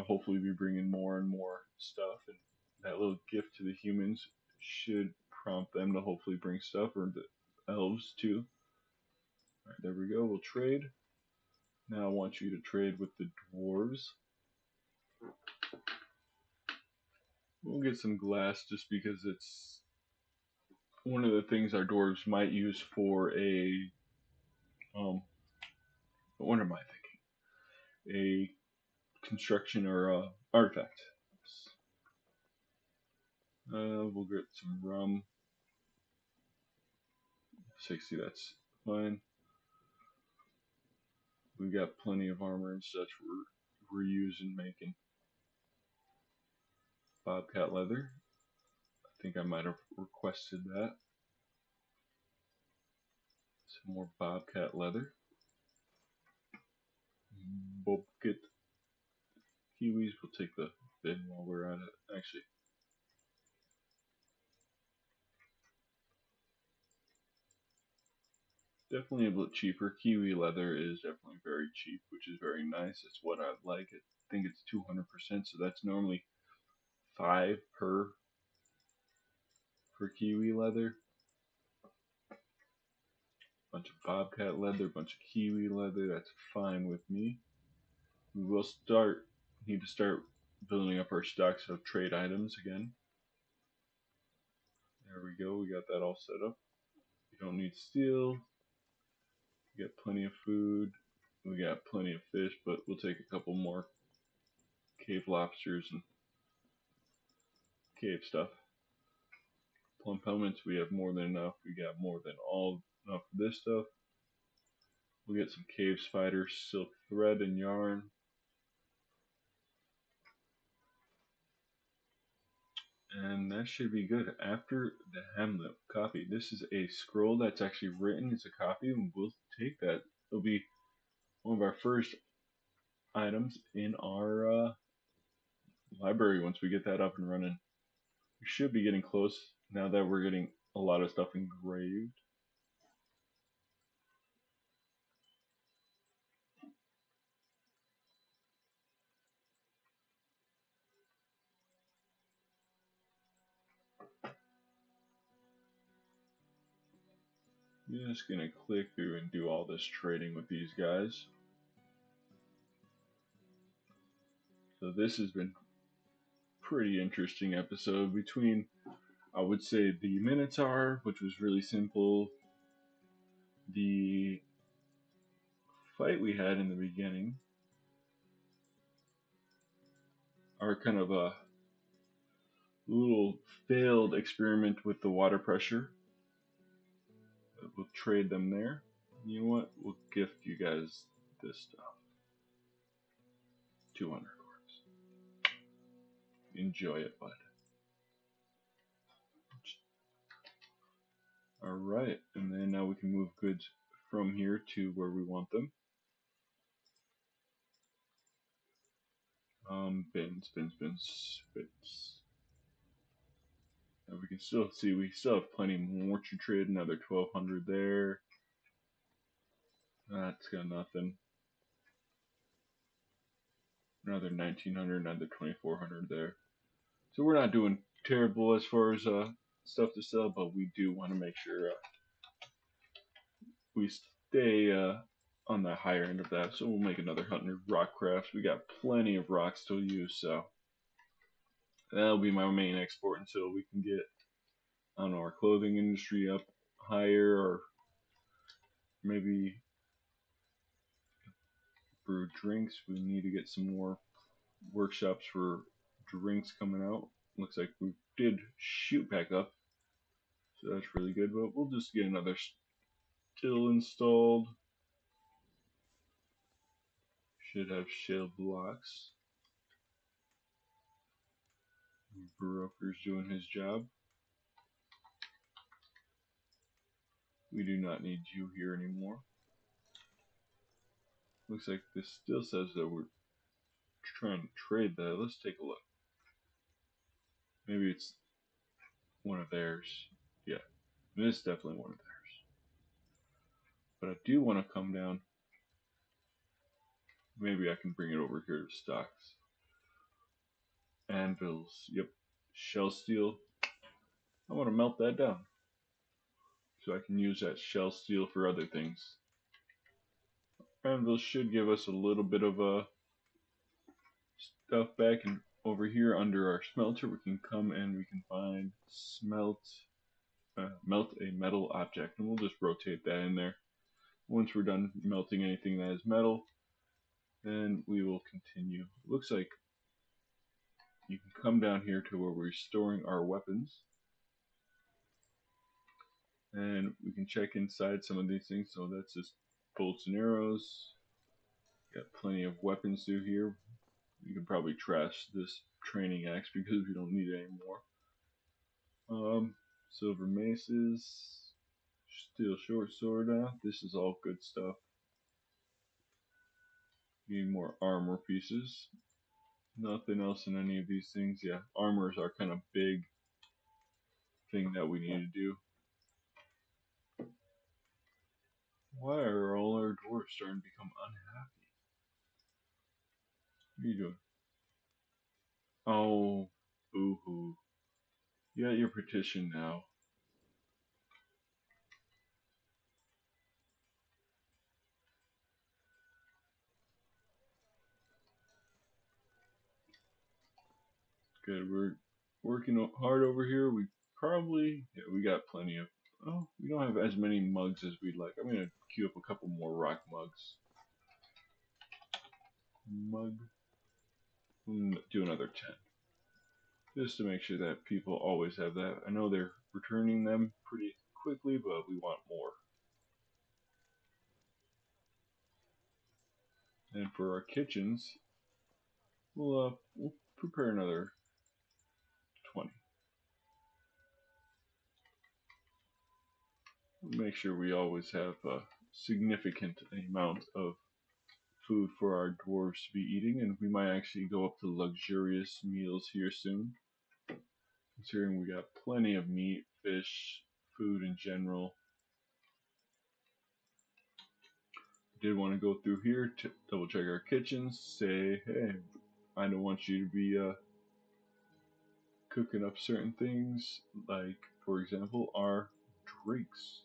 hopefully be bringing more and more stuff. And that little gift to the humans should prompt them to hopefully bring stuff, or the elves too. Alright, there we go. We'll trade. Now I want you to trade with the dwarves. We'll get some glass just because it's one of the things our dwarves might use for a what am I thinking? A construction or artifact. We'll get some rum. 60, that's fine. We got plenty of armor and such we're using making. Bobcat leather. I think I might have requested that. Some more bobcat leather. Bobcat kiwis. We'll take the bin while we're at it. Actually, definitely a bit cheaper. Kiwi leather is definitely very cheap, which is very nice. It's what I like. I think it's 200%, so that's normally 5 per for kiwi leather. Bunch of bobcat leather, bunch of kiwi leather. That's fine with me. We will need to start building up our stocks of trade items again. There we go. We got that all set up. We don't need steel. We got plenty of food. We got plenty of fish, but we'll take a couple more cave lobsters and cave stuff. Plump helmets, we have more than enough. We got more than enough of this stuff. We'll get some cave spiders, silk thread, and yarn. And that should be good. After the Hamlet copy, this is a scroll that's actually written as a copy, and we'll take that. It'll be one of our first items in our library once we get that up and running. We should be getting close now that we're getting a lot of stuff engraved. Just gonna click through and do all this trading with these guys. So this has been pretty interesting episode between, I would say, the Minotaur, which was really simple, the fight we had in the beginning, our kind of a little failed experiment with the water pressure. We'll trade them there. You know what? We'll gift you guys this stuff. 200 coins. Enjoy it, bud. Alright, and then now we can move goods from here to where we want them. Bins. And we can still see we still have plenty more to trade. Another 1,200 there. That's got nothing. Another 1,900, another 2,400 there. So we're not doing terrible as far as stuff to sell, but we do want to make sure we stay on the higher end of that. So we'll make another 100 rock crafts. We got plenty of rocks to use, so that'll be my main export until we can get, I don't know, our clothing industry up higher, or maybe brew drinks. We need to get some more workshops for drinks coming out. Looks like we did shoot back up, so that's really good. But we'll just get another still installed. Should have shell blocks. Broker's doing his job. We do not need you here anymore. Looks like this still says that we're trying to trade that. Let's take a look. Maybe it's one of theirs. Yeah, it is definitely one of theirs. But I do want to come down. Maybe I can bring it over here to stocks. Anvils. Yep. Shell steel. I want to melt that down, so I can use that shell steel for other things. Anvils should give us a little bit of stuff back, and over here under our smelter we can come and we can find melt a metal object, and we'll just rotate that in there. Once we're done melting anything that is metal, then we will continue. Looks like you can come down here to where we're storing our weapons, and we can check inside some of these things. So that's just bolts and arrows. Got plenty of weapons through here. You can probably trash this training axe because we don't need it anymore. Silver maces, steel short sword. This is all good stuff. Need more armor pieces. Nothing else in any of these things. Yeah, armors are kind of big thing that we need to do. Why are all our dwarves starting to become unhappy? What are you doing? Oh, boo-hoo. You got your petition now. Good, we're working hard over here. We probably, yeah, we got plenty of, oh, we don't have as many mugs as we'd like. I'm going to queue up a couple more rock mugs. Mug, do another 10. Just to make sure that people always have that. I know they're returning them pretty quickly, but we want more. And for our kitchens, we'll prepare another 20. Make sure we always have a significant amount of food for our dwarves to be eating, and we might actually go up to luxurious meals here soon. Considering we got plenty of meat, fish, food in general. Did want to go through here to double check our kitchens, say, hey, I don't want you to be cooking up certain things, like, for example, our drinks.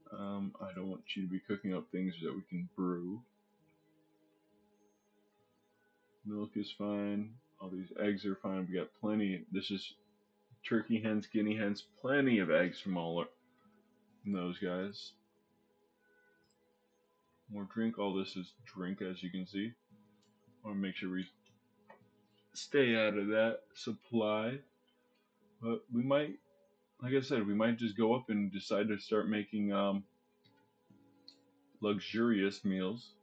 I don't want you to be cooking up things that we can brew. Milk is fine. All these eggs are fine. We got plenty. This is turkey hens, guinea hens, plenty of eggs from all from those guys. More drink. All this is drink, as you can see. I want to make sure we stay out of that supply. But we might, like I said, we might just go up and decide to start making luxurious meals.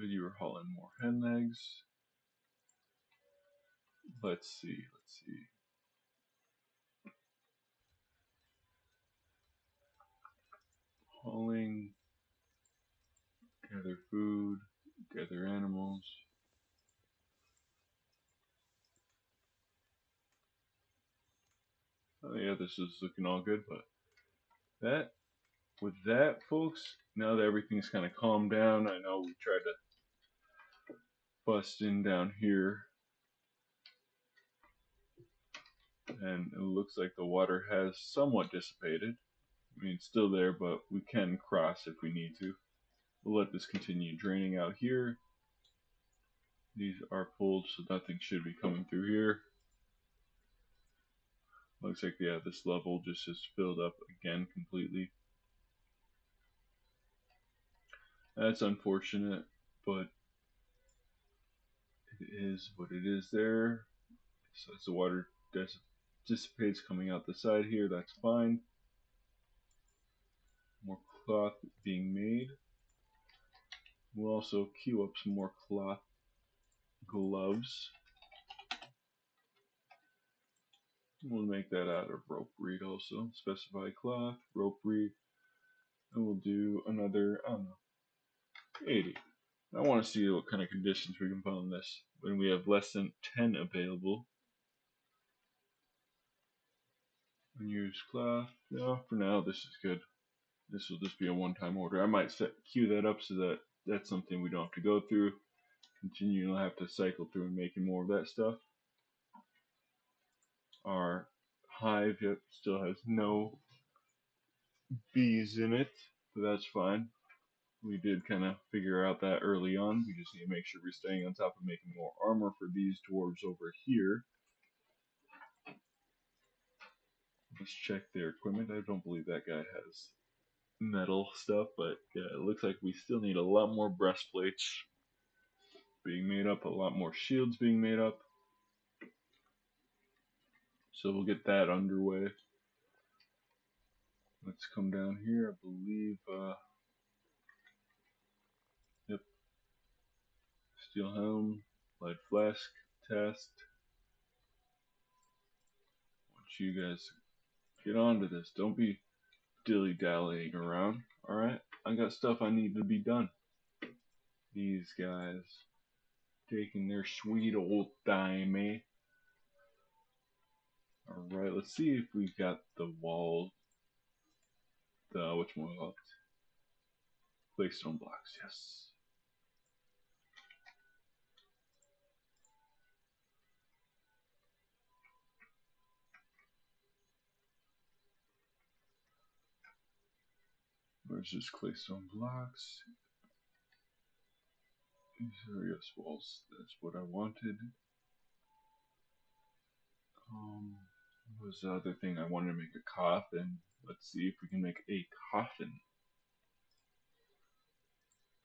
You were hauling more hen eggs. Let's see. Hauling, gather food, gather animals. Oh yeah, this is looking all good, but that, with that, folks, now that everything's kind of calmed down, I know we tried to bust in down here, and it looks like the water has somewhat dissipated. I mean, it's still there, but we can cross if we need to. We'll let this continue draining out here. These are pulled, so nothing should be coming through here. Looks like, yeah, this level just is filled up again completely. That's unfortunate, but it is what it is there. So as the water dissipates coming out the side here, that's fine. More cloth being made. We'll also queue up some more cloth gloves. We'll make that out of rope reed also. Specify cloth, rope reed, and we'll do another, I don't know, 80. I want to see what kind of conditions we can put on this when we have less than 10 available. Unused cloth. No, for now this is good. This will just be a one-time order. I might queue that up so that that's something we don't have to go through. Continue to have to cycle through and making more of that stuff. Our hive yet still has no bees in it, but that's fine. We did kind of figure out that early on. We just need to make sure we're staying on top of making more armor for these dwarves over here. Let's check their equipment. I don't believe that guy has metal stuff, but yeah, it looks like we still need a lot more breastplates being made up, a lot more shields being made up. So we'll get that underway. Let's come down here. I believe, yep, steel helm, lead flask test. let you guys get on to this. Don't be dilly-dallying around, alright? I got stuff I need to be done. These guys taking their sweet old time, eh? Alright, let's see if we got the wall, which one was Claystone blocks, yes. Where's this claystone blocks? These are yes walls. That's what I wanted. What was the other thing? I wanted to make a coffin. Let's see if we can make a coffin.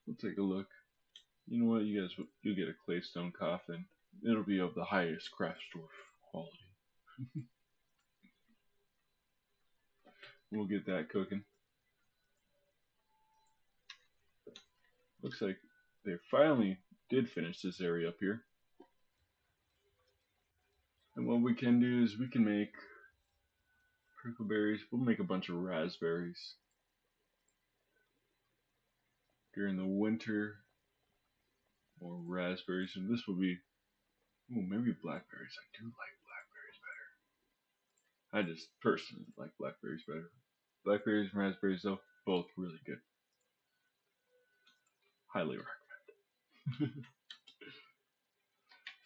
We'll take a look. You know what? You guys, you'll get a claystone coffin. It'll be of the highest craft store quality. We'll get that cooking. Looks like they finally did finish this area up here. And what we can do is we can make prickleberries. We'll make a bunch of raspberries. During the winter, more raspberries. And this will be, ooh, maybe blackberries. I do like blackberries better. I just personally like blackberries better. Blackberries and raspberries, though, both really good. Highly recommend.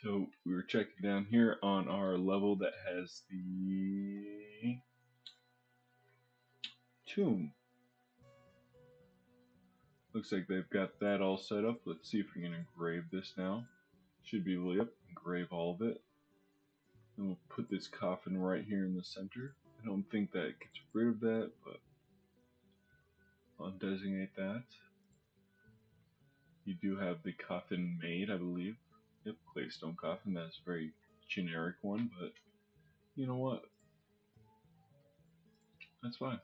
So we were checking down here on our level that has the tomb. Looks like they've got that all set up. Let's see if we can engrave this now. Should be able to, yep, engrave all of it. And we'll put this coffin right here in the center. I don't think that gets rid of that, but I'll designate that. You do have the coffin made, I believe. Yep, claystone coffin. That's a very generic one, but you know what? That's fine.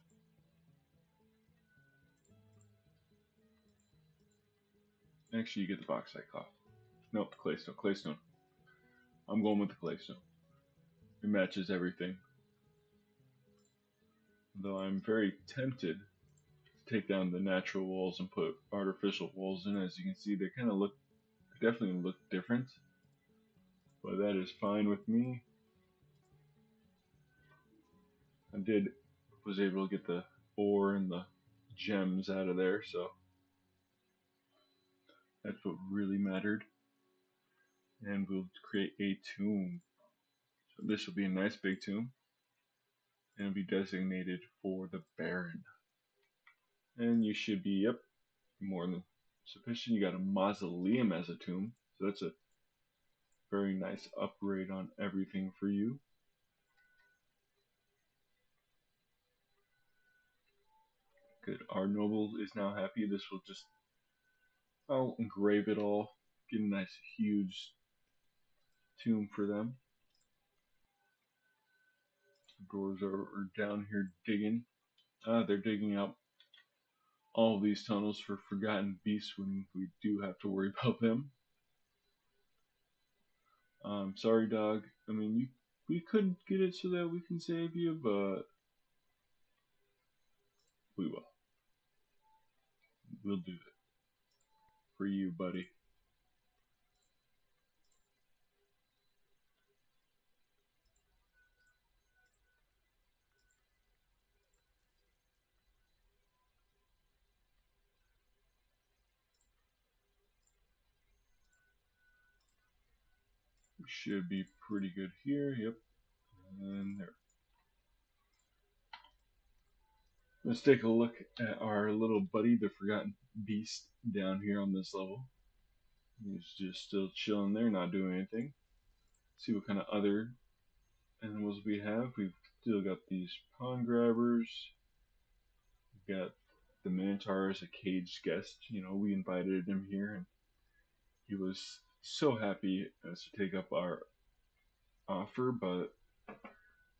Actually, you get the bauxite coffin. Nope, claystone. Claystone. I'm going with the claystone. It matches everything. Though I'm very tempted to take down the natural walls and put artificial walls in. As you can see, they kind of definitely look different. But that is fine with me. I was able to get the ore and the gems out of there, so that's what really mattered. And we'll create a tomb. So this will be a nice big tomb. And it'll be designated for the Baron. And you should be, yep, more than sufficient. You got a mausoleum as a tomb. So that's a very nice upgrade on everything for you. Good. Our noble is now happy. This will just, I'll engrave it all. Get a nice huge tomb for them. The dwarves are down here digging. They're digging out all these tunnels for forgotten beasts when we do have to worry about them. Sorry, dog. I mean, we could get it so that we can save you, but we will. We'll do it for you, buddy. We should be pretty good here. Yep. And there. Let's take a look at our little buddy, the forgotten beast, down here on this level. He's just still chilling there, not doing anything. See what kind of other animals we have. We've still got these pond grabbers. We've got the Minotaur as a caged guest. You know, we invited him here, and he was so happy as to take up our offer, but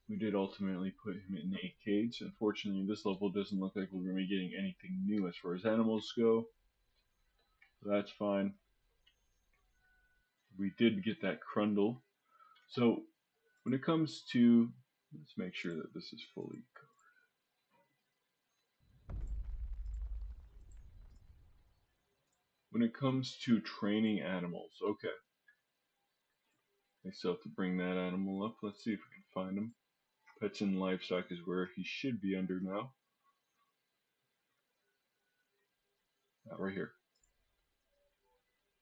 we did ultimately put him in a cage. Unfortunately, this level doesn't look like we're going to be getting anything new as far as animals go. So that's fine. We did get that Crundle. So when it comes to Let's make sure that this is fully covered. When it comes to training animals, okay. I still have to bring that animal up. Let's see if we can find him. Pets and livestock is where he should be under now. Right here.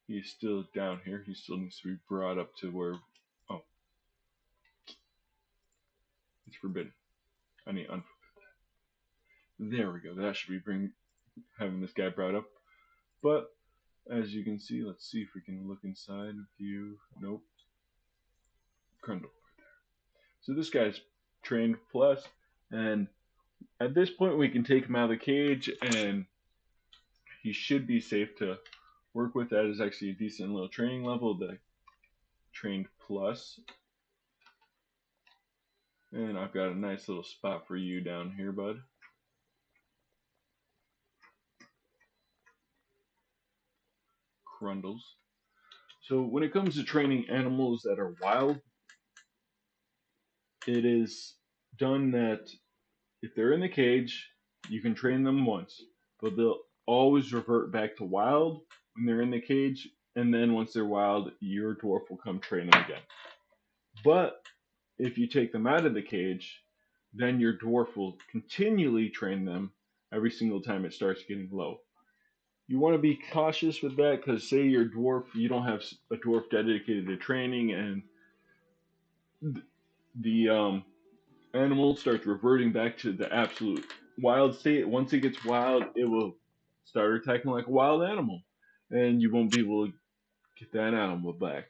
He's still down here. He still needs to be brought up to where. Oh, it's forbidden. I need unforbidden. There we go. That should be having this guy brought up. But as you can see, let's see if we can look inside. View. Nope. Crundle. So this guy's trained plus, and at this point we can take him out of the cage, and he should be safe to work with. That is actually a decent little training level. The trained plus. And I've got a nice little spot for you down here, bud. Crundles. So when it comes to training animals that are wild, it is done that if they're in the cage, you can train them once, but they'll always revert back to wild when they're in the cage, and then once they're wild, your dwarf will come train them again. But if you take them out of the cage, then your dwarf will continually train them every single time it starts getting low. You want to be cautious with that because say your dwarf, you don't have a dwarf dedicated to training, and the animal starts reverting back to the absolute wild state. Once it gets wild, it will start attacking like a wild animal, and you won't be able to get that animal back.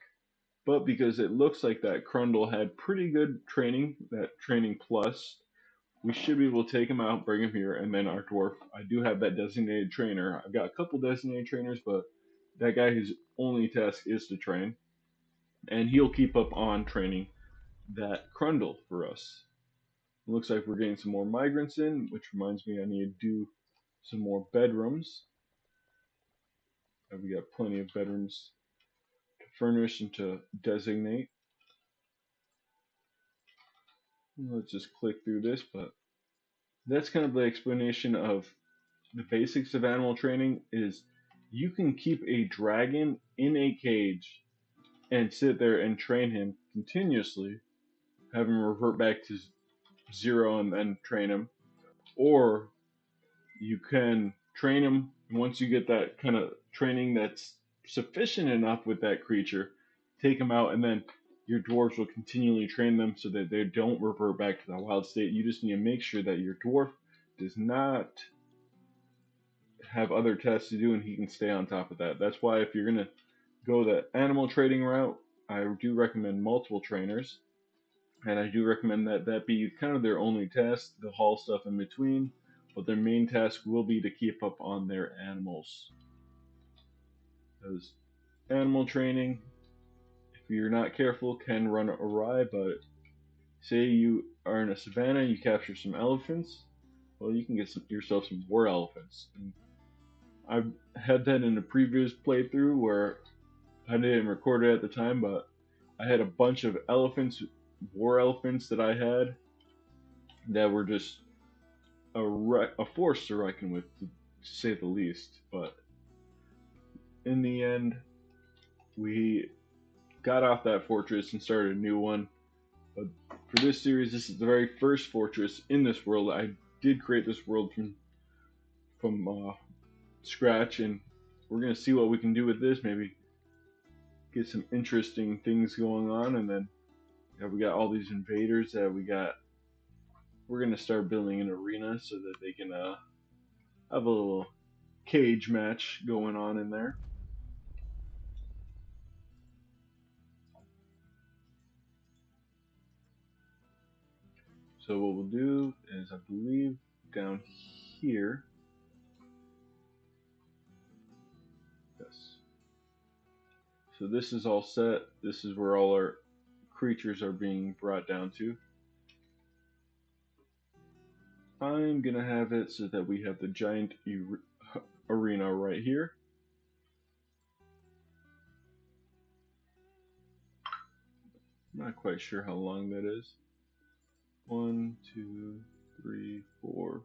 But because it looks like that Crundle had pretty good training, that training plus, we should be able to take him out, bring him here, and then our dwarf. I do have that designated trainer. I've got a couple designated trainers, but that guy whose only task is to train, and he'll keep up on training that Crundle for us. It looks like we're getting some more migrants in, which reminds me I need to do some more bedrooms. We got plenty of bedrooms to furnish and to designate. Let's just click through this, but that's kind of the explanation of the basics of animal training is you can keep a dragon in a cage and sit there and train him continuously, have him revert back to zero and then train him, or you can train him, and once you get that kind of training that's sufficient enough with that creature, take him out, and then your dwarves will continually train them so that they don't revert back to the wild state. You just need to make sure that your dwarf does not have other tests to do and he can stay on top of that. That's why if you're going to go the animal trading route, I do recommend multiple trainers. And I do recommend that that be kind of their only task, the haul stuff in between, but their main task will be to keep up on their animals. Because animal training, if you're not careful, can run awry, but say you are in a savannah, you capture some elephants, well, you can get yourself some war elephants. And I've had that in a previous playthrough where I didn't record it at the time, but I had a bunch of elephants, war elephants that I had that were just a force to reckon with, to say the least. But in the end, we got off that fortress and started a new one. But for this series, this is the very first fortress in this world. I did create this world from scratch, and we're gonna see what we can do with this. Maybe get some interesting things going on, and then we got all these invaders that we got. We're gonna start building an arena so that they can have a little cage match going on in there. So what we'll do is, I believe, down here. Yes. So this is all set. This is where all our creatures are being brought down to. I'm gonna have it so that we have the giant arena right here. Not quite sure how long that is. 1, 2, 3, 4,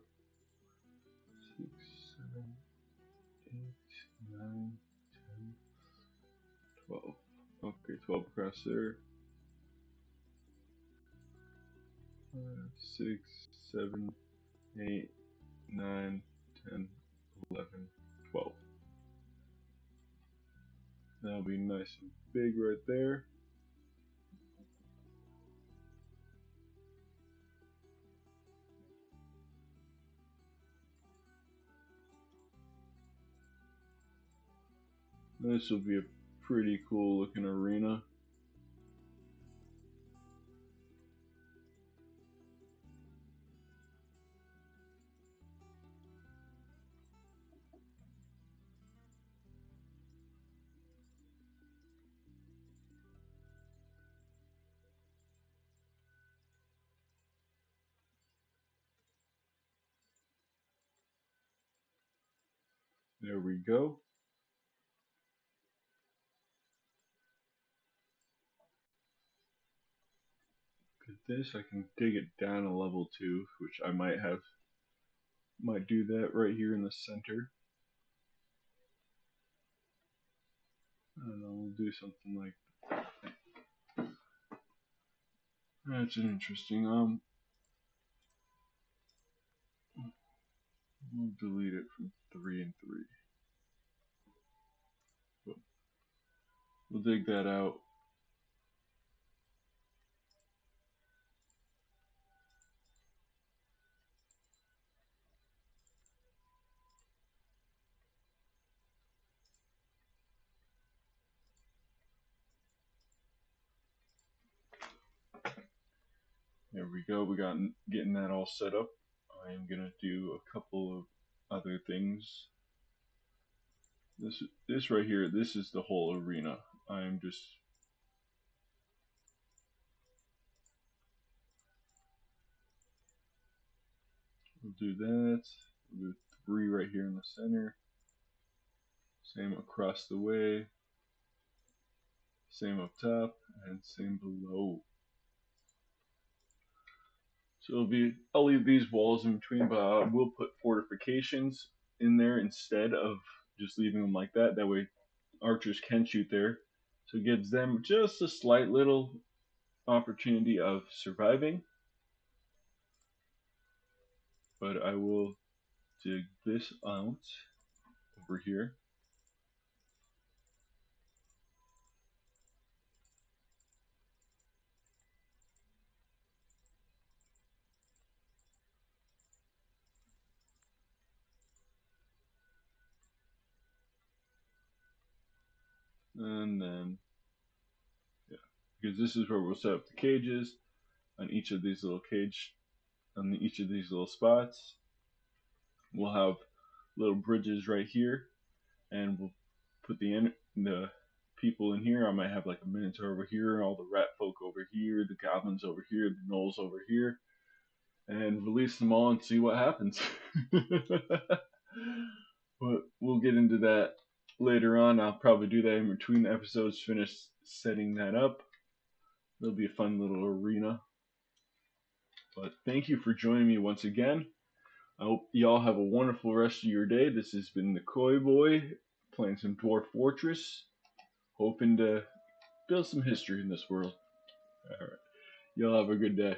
6, 7, 8, 9, 10, 12. Okay, 12 across there. 5, 6, 7, 8, 9, 10, 11, 12. That'll be nice and big right there. This will be a pretty cool looking arena. There we go. Get this, I can dig it down a level 2, which I might do that right here in the center. I don't know, we'll do something like that's an interesting. We'll delete it from 3 and 3. But we'll dig that out. There we go. We got getting that all set up. I am gonna do a couple of other things. This right here, this is the whole arena. I am just we'll do that. We'll do 3 right here in the center. Same across the way. Same up top and same below. So I'll leave these walls in between, but I will put fortifications in there instead of just leaving them like that. That way archers can shoot there. So it gives them just a slight little opportunity of surviving. But I will dig this out over here. And then, yeah, because this is where we'll set up the cages on each of these little each of these little spots. We'll have little bridges right here, and we'll put the people in here. I might have like a minotaur over here, all the rat folk over here, the goblins over here, the gnolls over here, and release them all and see what happens. But we'll get into that later on. I'll probably do that in between the episodes, finish setting that up. It'll be a fun little arena. But thank you for joining me once again. I hope y'all have a wonderful rest of your day. This has been the Koi Boy playing some Dwarf Fortress, hoping to build some history in this world. Alright. Y'all have a good day.